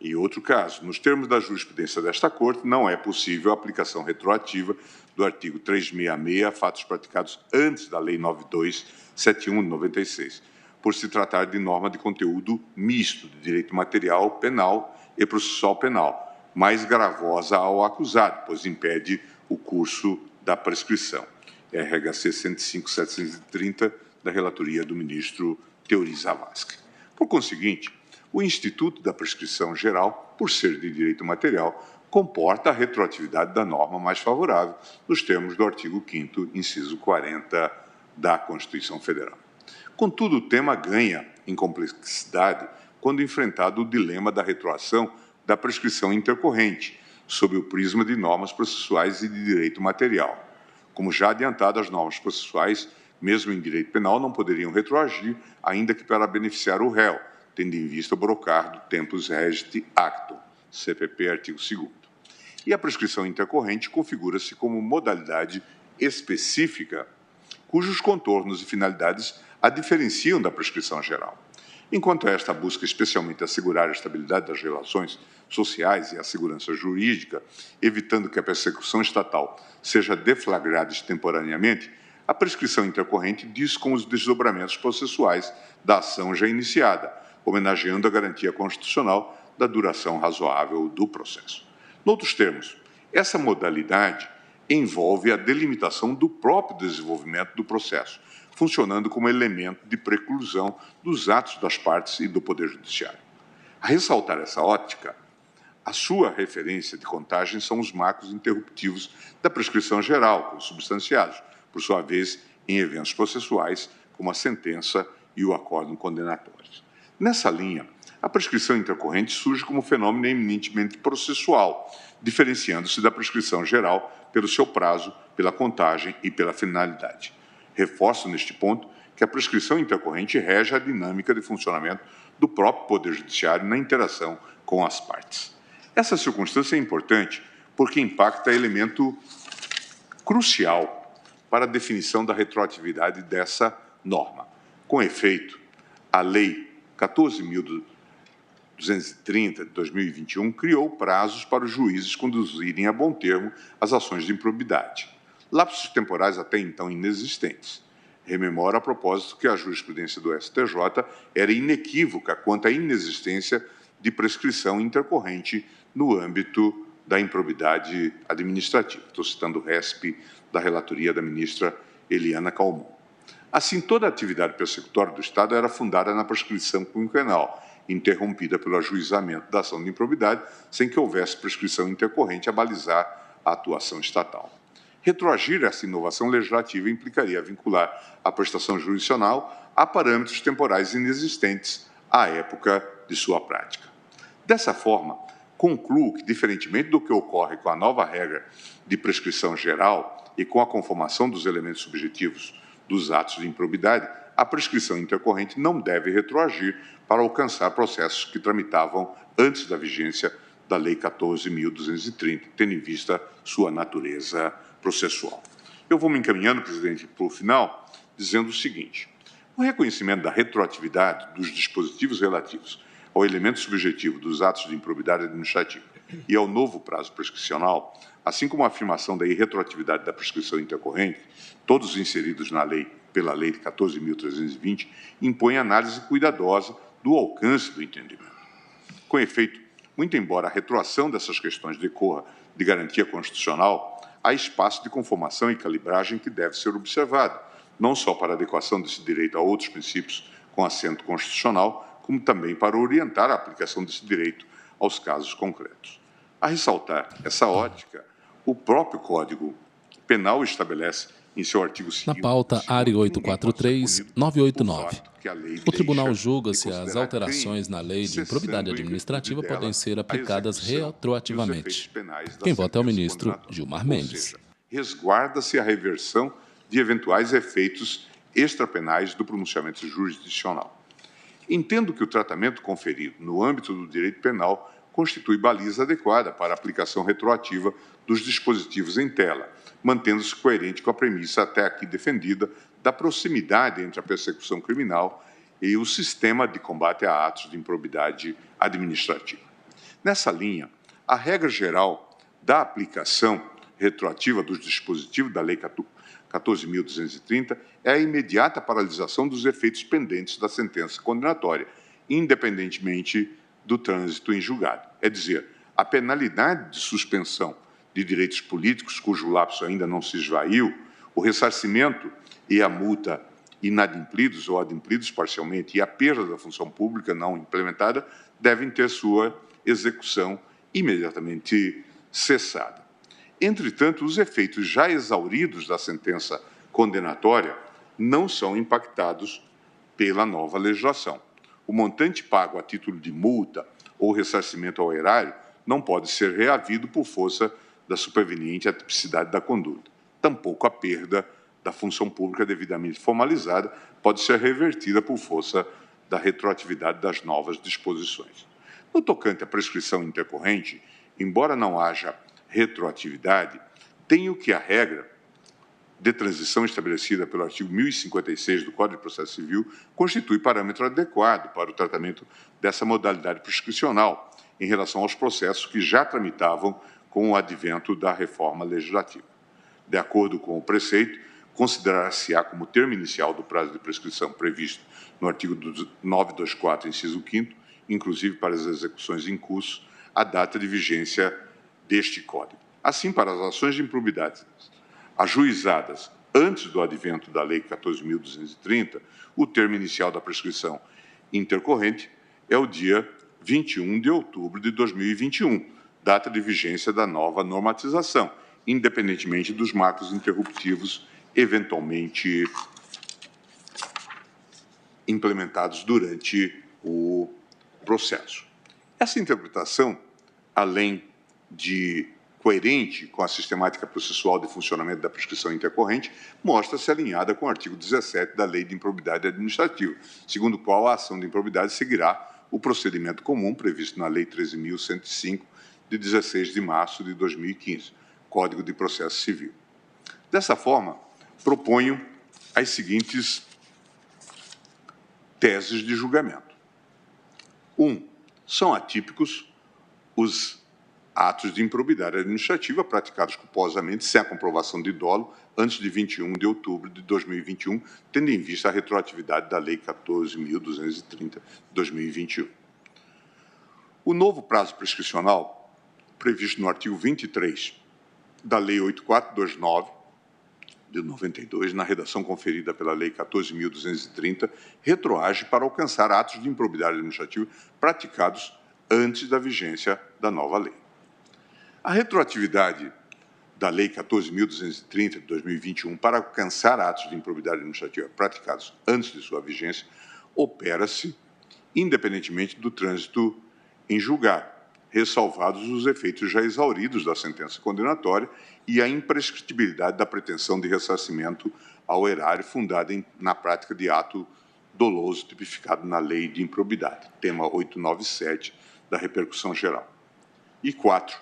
E outro caso, nos termos da jurisprudência desta Corte, não é possível a aplicação retroativa do artigo 366 a fatos praticados antes da Lei 9271 de 96, por se tratar de norma de conteúdo misto de direito material penal e processual penal, mais gravosa ao acusado, pois impede o curso da prescrição. RHC 105.730, da relatoria do ministro Teori Zavascki. Por conseguinte, o Instituto da Prescrição Geral por ser de direito material, comporta a retroatividade da norma mais favorável, nos termos do artigo 5º, inciso 40 da Constituição Federal. Contudo, o tema ganha em complexidade quando enfrentado o dilema da retroação da prescrição intercorrente, sob o prisma de normas processuais e de direito material. Como já adiantado, as normas processuais, mesmo em direito penal, não poderiam retroagir, ainda que para beneficiar o réu, tendo em vista o brocardo tempus regit actum, CPP, artigo 2º. E a prescrição intercorrente configura-se como modalidade específica, cujos contornos e finalidades a diferenciam da prescrição geral. Enquanto esta busca especialmente assegurar a estabilidade das relações sociais e a segurança jurídica, evitando que a persecução estatal seja deflagrada extemporaneamente, a prescrição intercorrente diz com os desdobramentos processuais da ação já iniciada, homenageando a garantia constitucional da duração razoável do processo. Noutros termos, essa modalidade envolve a delimitação do próprio desenvolvimento do processo, funcionando como elemento de preclusão dos atos das partes e do Poder Judiciário. A ressaltar essa ótica, a sua referência de contagem são os marcos interruptivos da prescrição geral, consubstanciados, por sua vez, em eventos processuais, como a sentença e o acórdão condenatórios. Nessa linha, a prescrição intercorrente surge como fenômeno eminentemente processual, diferenciando-se da prescrição geral pelo seu prazo, pela contagem e pela finalidade. Reforço, neste ponto, que a prescrição intercorrente rege a dinâmica de funcionamento do próprio Poder Judiciário na interação com as partes. Essa circunstância é importante porque impacta elemento crucial para a definição da retroatividade dessa norma. Com efeito, a Lei 14.230 de 2021 criou prazos para os juízes conduzirem a bom termo as ações de improbidade. Lapsos temporais até então inexistentes. Rememora a propósito que a jurisprudência do STJ era inequívoca quanto à inexistência de prescrição intercorrente no âmbito da improbidade administrativa. Estou citando o RESP da relatoria da ministra Eliana Calmon. Assim, toda a atividade persecutória do Estado era fundada na prescrição quinquenal, interrompida pelo ajuizamento da ação de improbidade, sem que houvesse prescrição intercorrente a balizar a atuação estatal. Retroagir essa inovação legislativa implicaria vincular a prestação jurisdicional a parâmetros temporais inexistentes à época de sua prática. Dessa forma, concluo que, diferentemente do que ocorre com a nova regra de prescrição geral e com a conformação dos elementos subjetivos dos atos de improbidade, a prescrição intercorrente não deve retroagir para alcançar processos que tramitavam antes da vigência da Lei 14.230, tendo em vista sua natureza processual. Eu vou me encaminhando, presidente, para o final, dizendo o seguinte: o reconhecimento da retroatividade dos dispositivos relativos ao elemento subjetivo dos atos de improbidade administrativa e ao novo prazo prescricional, assim como a afirmação da irretroatividade da prescrição intercorrente, todos inseridos na lei pela Lei 14.320, impõe análise cuidadosa do alcance do entendimento. Com efeito, muito embora a retroação dessas questões decorra de garantia constitucional, há espaço de conformação e calibragem que deve ser observado, não só para a adequação desse direito a outros princípios com assento constitucional, como também para orientar a aplicação desse direito aos casos concretos. A ressaltar essa ótica, o próprio Código Penal estabelece em seu artigo 5º... Na pauta, ARI 843-989. O Tribunal julga se as alterações na Lei de Improbidade Administrativa podem ser aplicadas retroativamente. Quem vota é o ministro Gilmar Mendes. Resguarda-se a reversão de eventuais efeitos extrapenais do pronunciamento jurisdicional. Entendo que o tratamento conferido no âmbito do direito penal constitui baliza adequada para a aplicação retroativa dos dispositivos em tela, mantendo-se coerente com a premissa até aqui defendida da proximidade entre a persecução criminal e o sistema de combate a atos de improbidade administrativa. Nessa linha, a regra geral da aplicação retroativa dos dispositivos da Lei 14.230 é a imediata paralisação dos efeitos pendentes da sentença condenatória, independentemente do trânsito em julgado. É dizer, a penalidade de suspensão de direitos políticos, cujo lapso ainda não se esvaiu, o ressarcimento e a multa inadimplidos ou adimplidos parcialmente e a perda da função pública não implementada devem ter sua execução imediatamente cessada. Entretanto, os efeitos já exauridos da sentença condenatória não são impactados pela nova legislação. O montante pago a título de multa ou ressarcimento ao erário não pode ser reavido por força da superveniente atipicidade da conduta. Tampouco a perda da função pública devidamente formalizada pode ser revertida por força da retroatividade das novas disposições. No tocante à prescrição intercorrente, embora não haja retroatividade, tenho que a regra de transição estabelecida pelo artigo 1056 do Código de Processo Civil constitui parâmetro adequado para o tratamento dessa modalidade prescricional em relação aos processos que já tramitavam com o advento da reforma legislativa. De acordo com o preceito, considerar-se-á como termo inicial do prazo de prescrição previsto no artigo 924, inciso 5º, inclusive para as execuções em curso, a data de vigência deste Código. Assim, para as ações de improbidade ajuizadas antes do advento da Lei 14.230, o termo inicial da prescrição intercorrente é o dia 21 de outubro de 2021, data de vigência da nova normatização, independentemente dos marcos interruptivos eventualmente implementados durante o processo. Essa interpretação, além de coerente com a sistemática processual de funcionamento da prescrição intercorrente, mostra-se alinhada com o artigo 17 da Lei de Improbidade Administrativa, segundo o qual a ação de improbidade seguirá o procedimento comum previsto na Lei 13.105, de 16 de março de 2015, Código de Processo Civil. Dessa forma, proponho as seguintes teses de julgamento. 1. São atípicos os atos de improbidade administrativa praticados culposamente sem a comprovação de dolo antes de 21 de outubro de 2021, tendo em vista a retroatividade da Lei 14.230 de 2021. O novo prazo prescricional, previsto no artigo 23 da Lei 8429, de 92, na redação conferida pela Lei 14.230, retroage para alcançar atos de improbidade administrativa praticados antes da vigência da nova lei. A retroatividade da Lei 14.230 de 2021 para alcançar atos de improbidade administrativa praticados antes de sua vigência opera-se independentemente do trânsito em julgado, ressalvados os efeitos já exauridos da sentença condenatória e a imprescritibilidade da pretensão de ressarcimento ao erário fundada na prática de ato doloso tipificado na Lei de Improbidade, tema 897 da repercussão geral. E 4.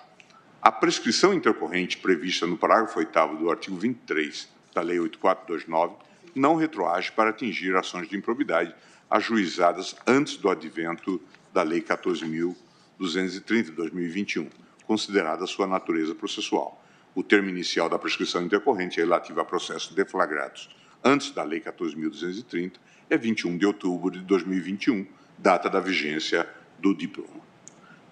A prescrição intercorrente prevista no parágrafo 8º do artigo 23 da Lei 8429 não retroage para atingir ações de improbidade ajuizadas antes do advento da Lei 14.230 de 2021, considerada sua natureza processual. O termo inicial da prescrição intercorrente relativo a processos deflagrados antes da Lei 14.230 é 21 de outubro de 2021, data da vigência do diploma.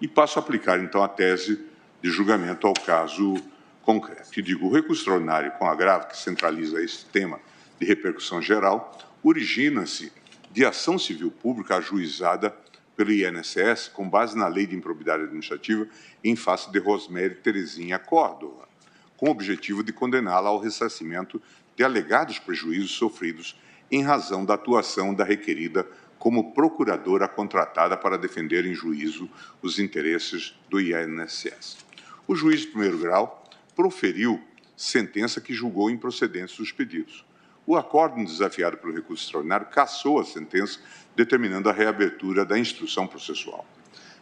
E passo a aplicar, então, a tese de julgamento ao caso concreto. E digo, o recurso extraordinário com agravo que centraliza esse tema de repercussão geral origina-se de ação civil pública ajuizada pelo INSS com base na Lei de Improbidade Administrativa em face de Rosemary Terezinha Córdova, com o objetivo de condená-la ao ressarcimento de alegados prejuízos sofridos em razão da atuação da requerida como procuradora contratada para defender em juízo os interesses do INSS. O juiz de primeiro grau proferiu sentença que julgou improcedentes os pedidos. O acórdão desafiado pelo recurso extraordinário cassou a sentença, determinando a reabertura da instrução processual.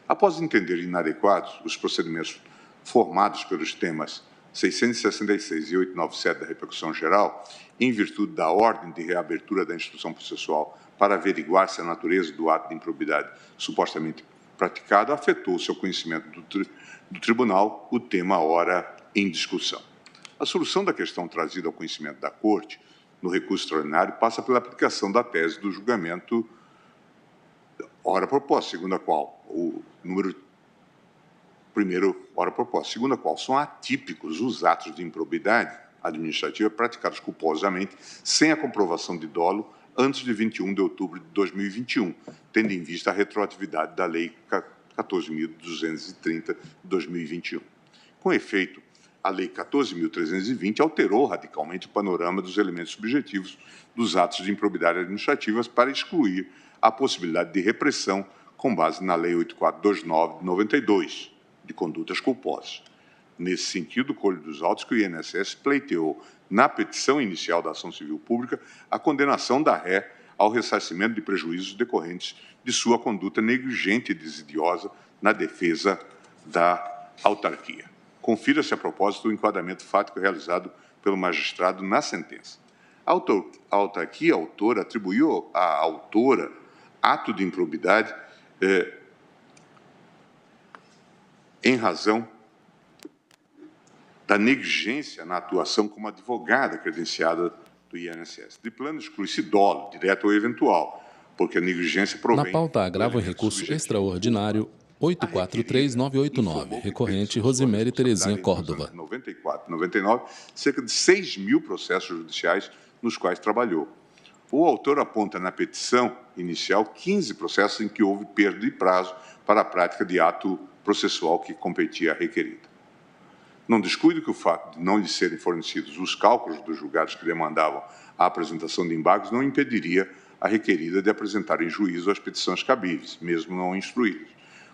Após entender inadequados os procedimentos formados pelos temas 666 e 897 da repercussão geral, em virtude da ordem de reabertura da instrução processual para averiguar se a natureza do ato de improbidade supostamente praticado afetou o seu conhecimento do tribunal, o tema ora em discussão. A solução da questão trazida ao conhecimento da Corte no recurso extraordinário passa pela aplicação da tese do julgamento ora proposta, segundo a qual o número primeiro ora proposta, segundo a qual são atípicos os atos de improbidade administrativa praticados culposamente sem a comprovação de dolo antes de 21 de outubro de 2021, tendo em vista a retroatividade da Lei 14.230 de 2021. Com efeito, a Lei 14.320 alterou radicalmente o panorama dos elementos subjetivos dos atos de improbidade administrativa para excluir a possibilidade de repressão com base na Lei 8429 de 92, de condutas culposas. Nesse sentido, colho dos autos que o INSS pleiteou, na petição inicial da ação civil pública, a condenação da ré ao ressarcimento de prejuízos decorrentes de sua conduta negligente e desidiosa na defesa da autarquia. Confira-se a propósito o enquadramento fático realizado pelo magistrado na sentença. A autarquia autora atribuiu à autora ato de improbidade em razão da negligência na atuação como advogada credenciada do INSS. De plano, exclui-se dolo, direto ou eventual, porque a negligência provém... Na pauta, agravo em recurso extraordinário 843989, recorrente Rosemary Terezinha Córdova. 94, 99, cerca de 6 mil processos judiciais nos quais trabalhou. O autor aponta na petição inicial 15 processos em que houve perda de prazo para a prática de ato processual que competia à requerida. Não descuido que o fato de não lhe serem fornecidos os cálculos dos julgados que demandavam a apresentação de embargos não impediria a requerida de apresentar em juízo as petições cabíveis, mesmo não instruídas.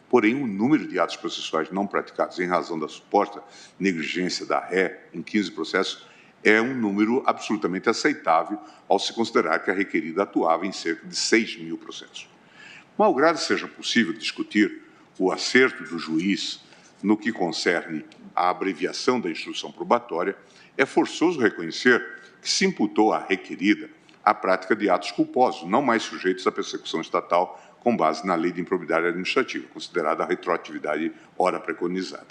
Porém, o número de atos processuais não praticados em razão da suposta negligência da ré em 15 processos é um número absolutamente aceitável ao se considerar que a requerida atuava em cerca de 6 mil processos. Malgrado seja possível discutir o acerto do juiz no que concerne à abreviação da instrução probatória, é forçoso reconhecer que se imputou à requerida a prática de atos culposos, não mais sujeitos à persecução estatal com base na Lei de Improbidade Administrativa, considerada a retroatividade ora preconizada.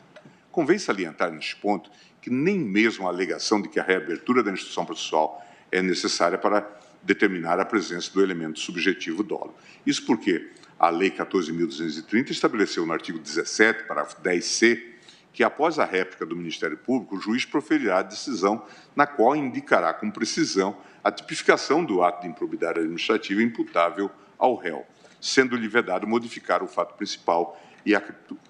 Convém salientar neste ponto que nem mesmo a alegação de que a reabertura da instrução processual é necessária para determinar a presença do elemento subjetivo dolo. Isso porque a Lei 14.230 estabeleceu no artigo 17, parágrafo 10c, que após a réplica do Ministério Público, o juiz proferirá a decisão na qual indicará com precisão a tipificação do ato de improbidade administrativa imputável ao réu, sendo-lhe vedado modificar o fato principal e a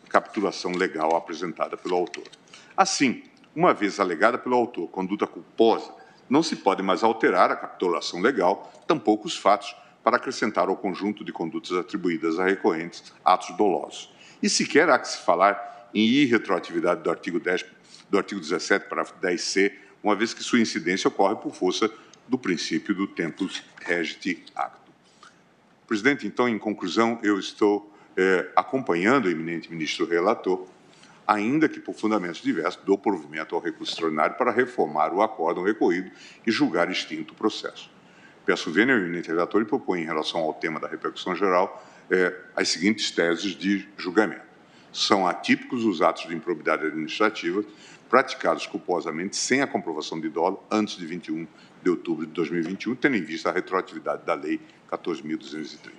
capitulação legal apresentada pelo autor. Assim, uma vez alegada pelo autor conduta culposa, não se pode mais alterar a capitulação legal, tampouco os fatos, para acrescentar ao conjunto de condutas atribuídas a recorrentes atos dolosos. E sequer há que se falar em irretroatividade do artigo 17, parágrafo 10c, uma vez que sua incidência ocorre por força do princípio do tempus regit actum. Presidente, então, em conclusão, eu estou acompanhando o eminente ministro relator, ainda que por fundamentos diversos, dou provimento ao recurso extraordinário para reformar o acórdão recorrido e julgar extinto o processo. Peço vênia ao eminente relator e proponho, em relação ao tema da repercussão geral, as seguintes teses de julgamento. São atípicos os atos de improbidade administrativa praticados culposamente sem a comprovação de dolo antes de 21 de outubro de 2021, tendo em vista a retroatividade da Lei 14.230.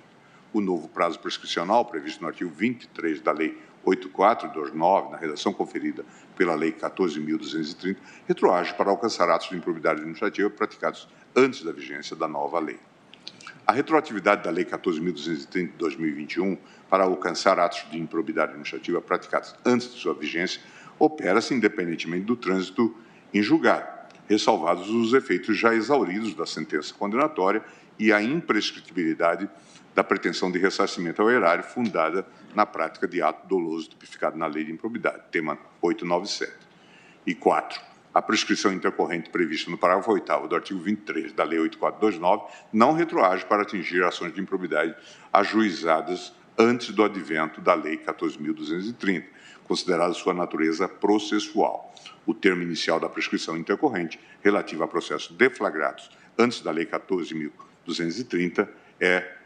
O novo prazo prescricional, previsto no artigo 23 da Lei 8429, na redação conferida pela Lei 14.230, retroage para alcançar atos de improbidade administrativa praticados antes da vigência da nova lei. A retroatividade da Lei 14.230 de 2021 para alcançar atos de improbidade administrativa praticados antes de sua vigência opera-se independentemente do trânsito em julgado, ressalvados os efeitos já exauridos da sentença condenatória e a imprescritibilidade da pretensão de ressarcimento ao erário fundada na prática de ato doloso tipificado na Lei de Improbidade, tema 897. E 4. A prescrição intercorrente prevista no parágrafo 8º do artigo 23 da Lei 8429 não retroage para atingir ações de improbidade ajuizadas antes do advento da Lei 14.230, considerada sua natureza processual. O termo inicial da prescrição intercorrente, relativa a processos deflagrados antes da Lei 14.230, é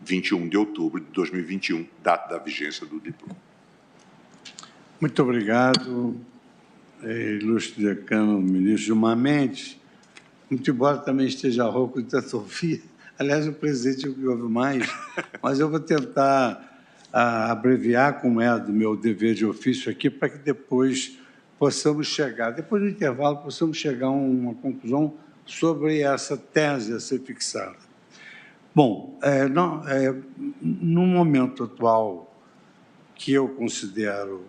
21 de outubro de 2021, data da vigência do diploma. Muito obrigado, ilustre decano, ministro Gilmar Mendes. Muito embora também esteja rouco de tanto ouvir, aliás, o presidente que ouve mais, mas eu vou tentar abreviar, como é do meu dever de ofício aqui, para que depois possamos chegar, depois do intervalo, possamos chegar a uma conclusão sobre essa tese a ser fixada. Bom, no momento atual, que eu considero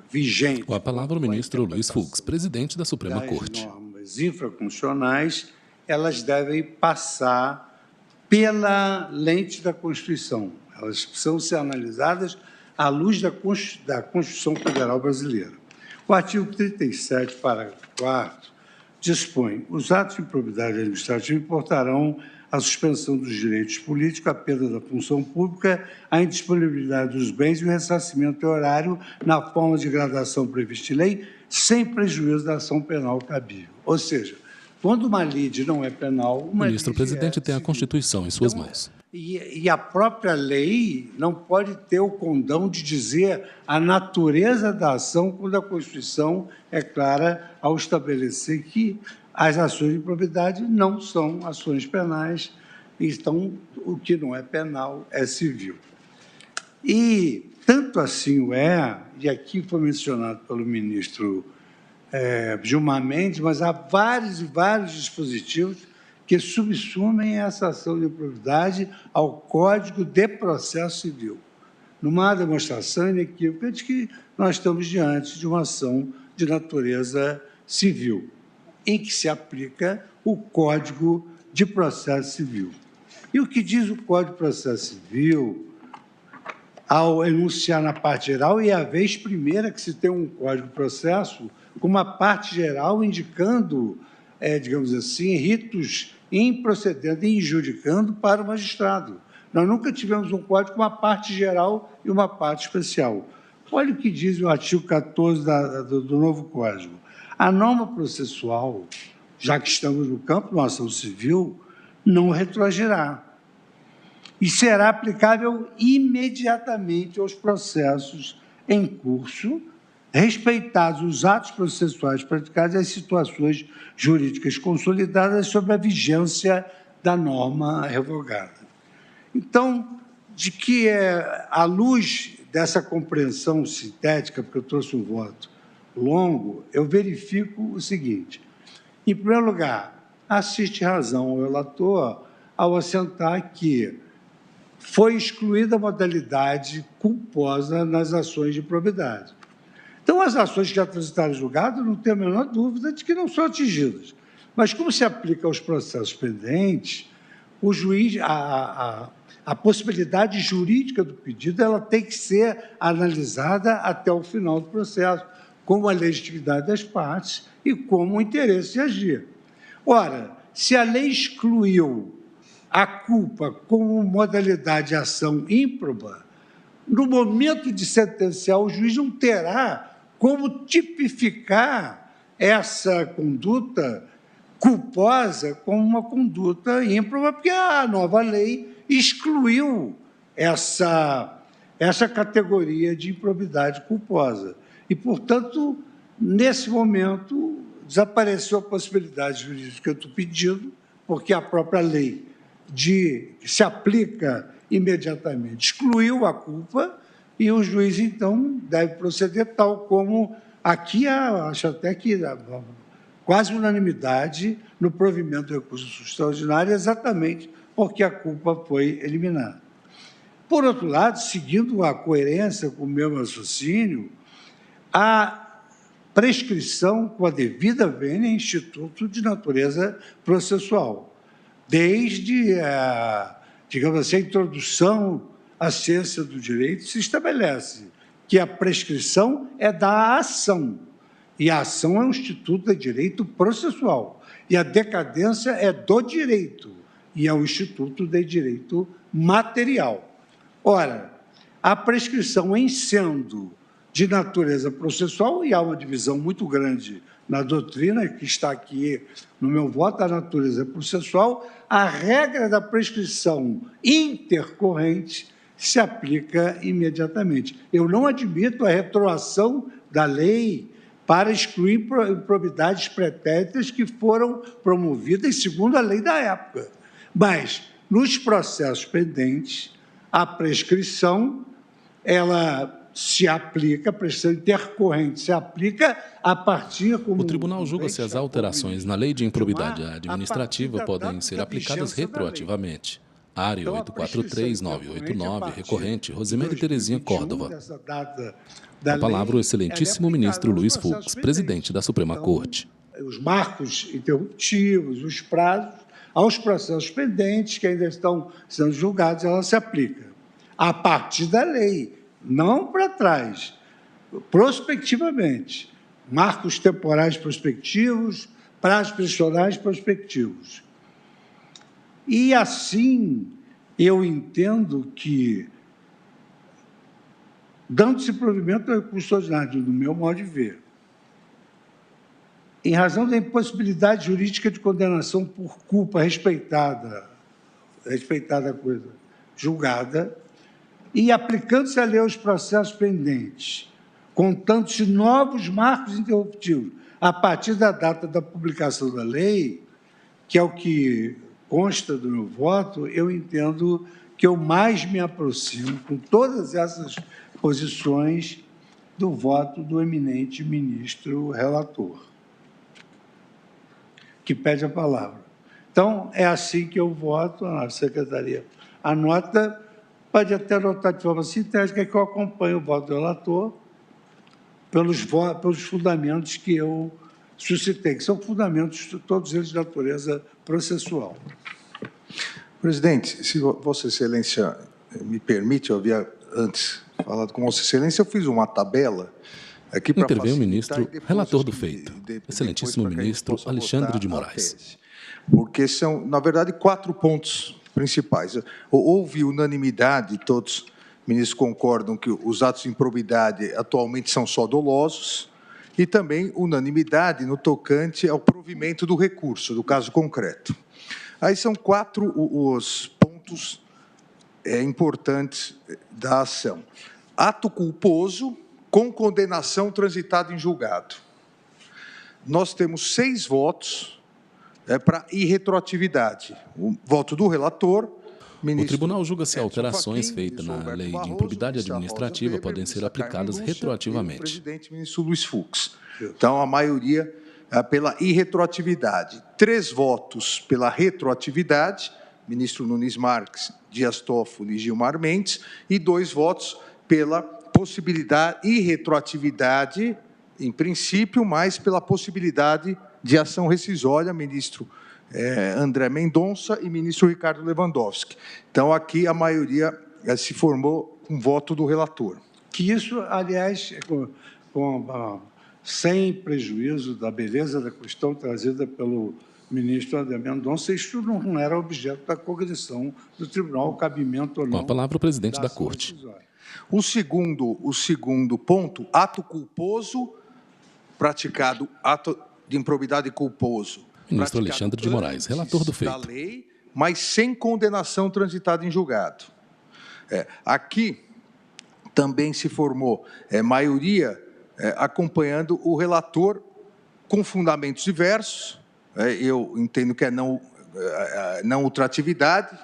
vigente. Com a palavra o ministro Luiz Fux, presidente da Suprema Corte. As normas infraconstitucionais, elas devem passar pela lente da Constituição. Elas precisam ser analisadas à luz da Constituição Federal Brasileira. O artigo 37, parágrafo 4º, dispõe: os atos de improbidade administrativa importarão a suspensão dos direitos políticos, a perda da função pública, a indisponibilidade dos bens e o ressarcimento horário na forma de gradação prevista em lei, sem prejuízo da ação penal cabível. Ou seja, quando uma lide não é penal... O ministro-presidente tem a Constituição em suas mãos. E a própria lei não pode ter o condão de dizer a natureza da ação quando a Constituição é clara ao estabelecer que as ações de improbidade não são ações penais, então o que não é penal é civil. E tanto assim o é, e aqui foi mencionado pelo ministro Gilmar Mendes, mas há vários e vários dispositivos que subsumem essa ação de improbidade ao Código de Processo Civil, numa demonstração inequívoca de que nós estamos diante de uma ação de natureza civil, em que se aplica o Código de Processo Civil. E o que diz o Código de Processo Civil, ao enunciar na parte geral, e é a vez primeira que se tem um Código de Processo com uma parte geral indicando, digamos assim, ritos improcedentes e injudicando para o magistrado. Nós nunca tivemos um código com uma parte geral e uma parte especial. Olha o que diz o artigo 14 do novo Código. A norma processual, já que estamos no campo de uma ação civil, não retroagirá e será aplicável imediatamente aos processos em curso, respeitados os atos processuais praticados e as situações jurídicas consolidadas sob a vigência da norma revogada. Então, de que à luz dessa compreensão sintética, porque eu trouxe um voto longo, eu verifico o seguinte: em primeiro lugar, assiste razão ao relator ao assentar que foi excluída a modalidade culposa nas ações de improbidade. Então, as ações que já transitaram em julgado, não tenho a menor dúvida de que não são atingidas. Mas, como se aplica aos processos pendentes, o juiz, a possibilidade jurídica do pedido, ela tem que ser analisada até o final do processo, como a legitimidade das partes e como o interesse de agir. Ora, se a lei excluiu a culpa como modalidade de ação ímproba, no momento de sentenciar, o juiz não terá como tipificar essa conduta culposa como uma conduta ímproba, porque a nova lei excluiu essa categoria de improbidade culposa. E, portanto, nesse momento, desapareceu a possibilidade jurídica do pedido, porque a própria lei se aplica imediatamente excluiu a culpa e o juiz, então, deve proceder tal como aqui, acho até que quase unanimidade no provimento do recurso extraordinário, exatamente porque a culpa foi eliminada. Por outro lado, seguindo a coerência com o meu raciocínio, a prescrição com a devida vênia é instituto de natureza processual, desde digamos assim, a introdução à ciência do direito, se estabelece que a prescrição é da ação, e a ação é um instituto de direito processual, e a decadência é do direito, e é um instituto de direito material. Ora, a prescrição em sendo de natureza processual, e há uma divisão muito grande na doutrina, que está aqui no meu voto, a natureza processual, a regra da prescrição intercorrente se aplica imediatamente. Eu não admito a retroação da lei para excluir improbidades pretéritas que foram promovidas segundo a lei da época. Mas, nos processos pendentes, a prescrição, ela se aplica, a prescrição intercorrente se aplica a partir... O tribunal julga se as alterações na lei de improbidade administrativa podem ser aplicadas retroativamente. Área 843-989, recorrente Rosemary Terezinha Córdova. A palavra o excelentíssimo ministro Luiz Fux, presidente da Suprema Corte. Os marcos interruptivos, os prazos, aos processos pendentes que ainda estão sendo julgados, ela se aplica a partir da lei, não para trás, prospectivamente. Marcos temporais prospectivos, prazos prescricionais prospectivos. E assim, eu entendo que, dando-se provimento ao recurso ordinário, no meu modo de ver, em razão da impossibilidade jurídica de condenação por culpa respeitada a coisa, julgada, e aplicando-se a lei aos processos pendentes, contando-se novos marcos interruptivos a partir da data da publicação da lei, que é o que consta do meu voto, eu entendo que eu mais me aproximo, com todas essas posições, do voto do eminente ministro relator, que pede a palavra. Então, é assim que eu voto, a secretaria anota, pode até anotar de forma sintética, que eu acompanho o voto do relator pelos fundamentos que eu suscitei, que são fundamentos, todos eles de natureza processual. Presidente, se Vossa Excelência me permite, eu havia antes falado com Vossa Excelência, eu fiz uma tabela aqui para Intervém o ministro relator do feito, excelentíssimo ministro Alexandre de Moraes. Porque são, na verdade, 4 pontos principais. Houve unanimidade, todos os ministros concordam que os atos de improbidade atualmente são só dolosos, e também unanimidade no tocante ao provimento do recurso, do caso concreto. Aí são 4 os pontos importantes da ação. Ato culposo com condenação transitada em julgado. Nós temos 6 votos para irretroatividade. O voto do relator. O tribunal julga se alterações feitas na lei de improbidade administrativa podem ser aplicadas retroativamente. O presidente, ministro Luiz Fux. Então, a maioria pela irretroatividade. 3 votos pela retroatividade, ministro Nunes Marques, Dias Toffoli e Gilmar Mendes, e 2 votos pela possibilidade e retroatividade, em princípio, mas pela possibilidade de ação rescisória, ministro André Mendonça e ministro Ricardo Lewandowski. Então, aqui a maioria se formou com voto do relator. Que isso, aliás, sem prejuízo da beleza da questão trazida pelo ministro André Mendonça, isso não era objeto da cognição do tribunal, o cabimento ou não. Com a palavra o presidente da Corte. O segundo ponto, ato culposo praticado, ato de improbidade culposo. Ministro Alexandre de Moraes, relator do feito. Da lei, mas sem condenação transitada em julgado. Aqui também se formou maioria acompanhando o relator com fundamentos diversos. Eu entendo que é não ultratividade,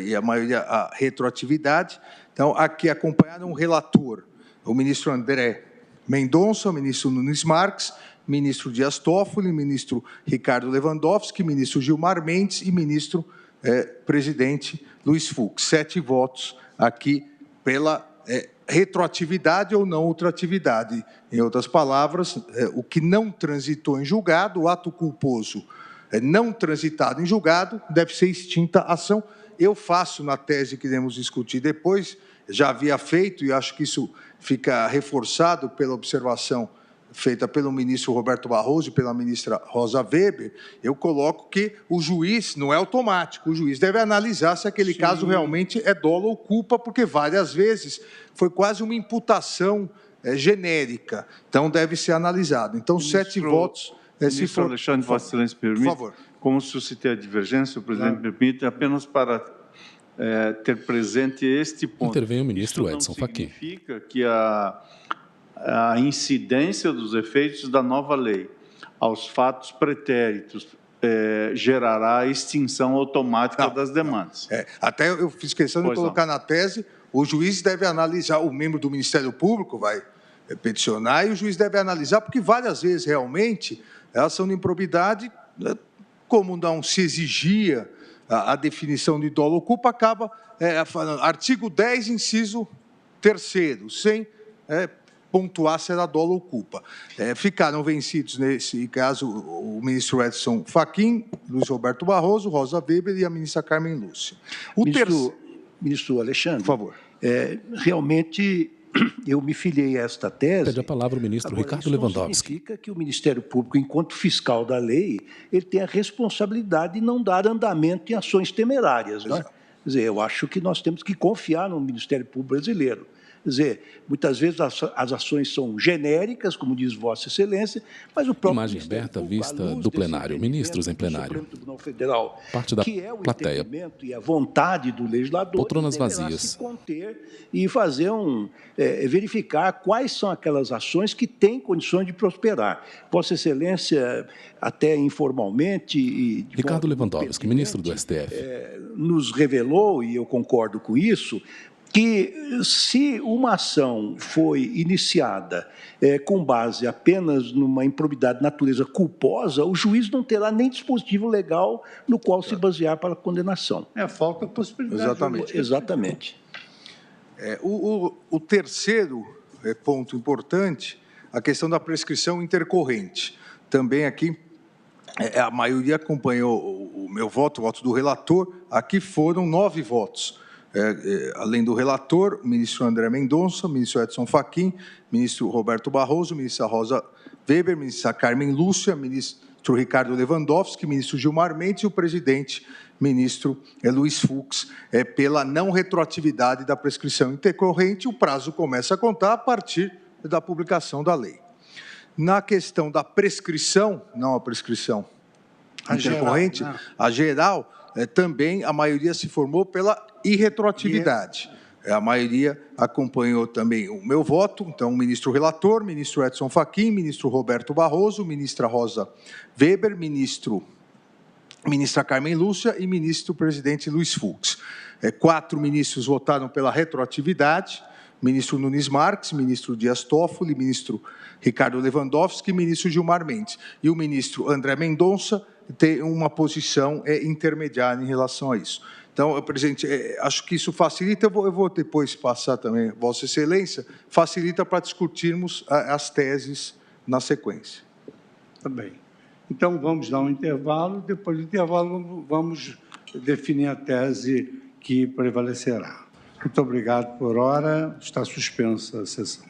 e a maioria a retroatividade. Então, aqui acompanharam o relator, o ministro André Mendonça, o ministro Nunes Marques, ministro Dias Toffoli, ministro Ricardo Lewandowski, ministro Gilmar Mendes e ministro presidente Luiz Fux. 7 votos aqui pela retroatividade ou não ultratividade. Em outras palavras, o que não transitou em julgado, o ato culposo não transitado em julgado, deve ser extinta a ação. Eu faço na tese que iremos discutir depois, já havia feito, e acho que isso fica reforçado pela observação feita pelo ministro Roberto Barroso e pela ministra Rosa Weber, eu coloco que o juiz não é automático, o juiz deve analisar se aquele caso realmente é dolo ou culpa, porque várias vezes foi quase uma imputação genérica, então deve ser analisado. Então, ministro, 7 votos... Ministro Alexandre, Vossa Excelência permite, por favor. Como suscitei a divergência, o presidente permite, apenas para ter presente este ponto. Intervém o ministro Edson Fachin. Significa que a incidência dos efeitos da nova lei aos fatos pretéritos gerará a extinção automática das demandas. Até eu fiz questão de colocar na tese, o juiz deve analisar, o membro do Ministério Público vai peticionar e o juiz deve analisar, porque várias vezes realmente a ação de improbidade, como não se exigia a definição de dolo ou culpa, acaba falando, artigo 10, inciso 3º, sem pontuar se era dolo ou culpa. Ficaram vencidos, nesse caso, o ministro Edson Fachin, Luiz Roberto Barroso, Rosa Weber e a ministra Carmen Lúcia. Ministro Alexandre, por favor. Realmente, eu me filiei a esta tese. Pede a palavra o ministro Ricardo Lewandowski. Isso significa que o Ministério Público, enquanto fiscal da lei, ele tem a responsabilidade de não dar andamento em ações temerárias. Né? Quer dizer, eu acho que nós temos que confiar no Ministério Público brasileiro. Quer dizer, muitas vezes as ações são genéricas, como diz Vossa Excelência, mas o próprio Imagem aberta, vista do plenário, ministros em plenário. Tribunal Federal, parte da que é o plateia. entendimento e a vontade do legislador, poltronas deverá vazias. se conter e fazer verificar quais são aquelas ações que têm condições de prosperar. Vossa Excelência, até informalmente e Ricardo Lewandowski, ministro do STF, nos revelou, e eu concordo com isso, que se uma ação foi iniciada com base apenas numa improbidade de natureza culposa, o juiz não terá nem dispositivo legal no qual se basear para a condenação. Falta a possibilidade. Exatamente. Exatamente. O terceiro ponto importante, a questão da prescrição intercorrente. Também aqui, a maioria acompanhou o meu voto, o voto do relator. Aqui foram 9 votos. Além do relator, o ministro André Mendonça, o ministro Edson Fachin, o ministro Roberto Barroso, a ministra Rosa Weber, a ministra Carmen Lúcia, o ministro Ricardo Lewandowski, o ministro Gilmar Mendes e o presidente, ministro Luiz Fux, pela não retroatividade da prescrição intercorrente. O prazo começa a contar a partir da publicação da lei. Na questão da prescrição, não a prescrição intercorrente, a geral, também a maioria se formou pela irretroatividade. A maioria acompanhou também o meu voto, então o ministro relator, ministro Edson Fachin, ministro Roberto Barroso, ministra Rosa Weber, ministra Carmen Lúcia e ministro-presidente Luiz Fux. 4 ministros votaram pela retroatividade, ministro Nunes Marques, ministro Dias Toffoli, ministro Ricardo Lewandowski e ministro Gilmar Mendes. E o ministro André Mendonça tem uma posição intermediária em relação a isso. Então, presidente, acho que isso facilita, eu vou depois passar também, Vossa Excelência, facilita para discutirmos as teses na sequência. Tá bem. Então, vamos dar um intervalo, depois do intervalo vamos definir a tese que prevalecerá. Muito obrigado por hora, está suspensa a sessão.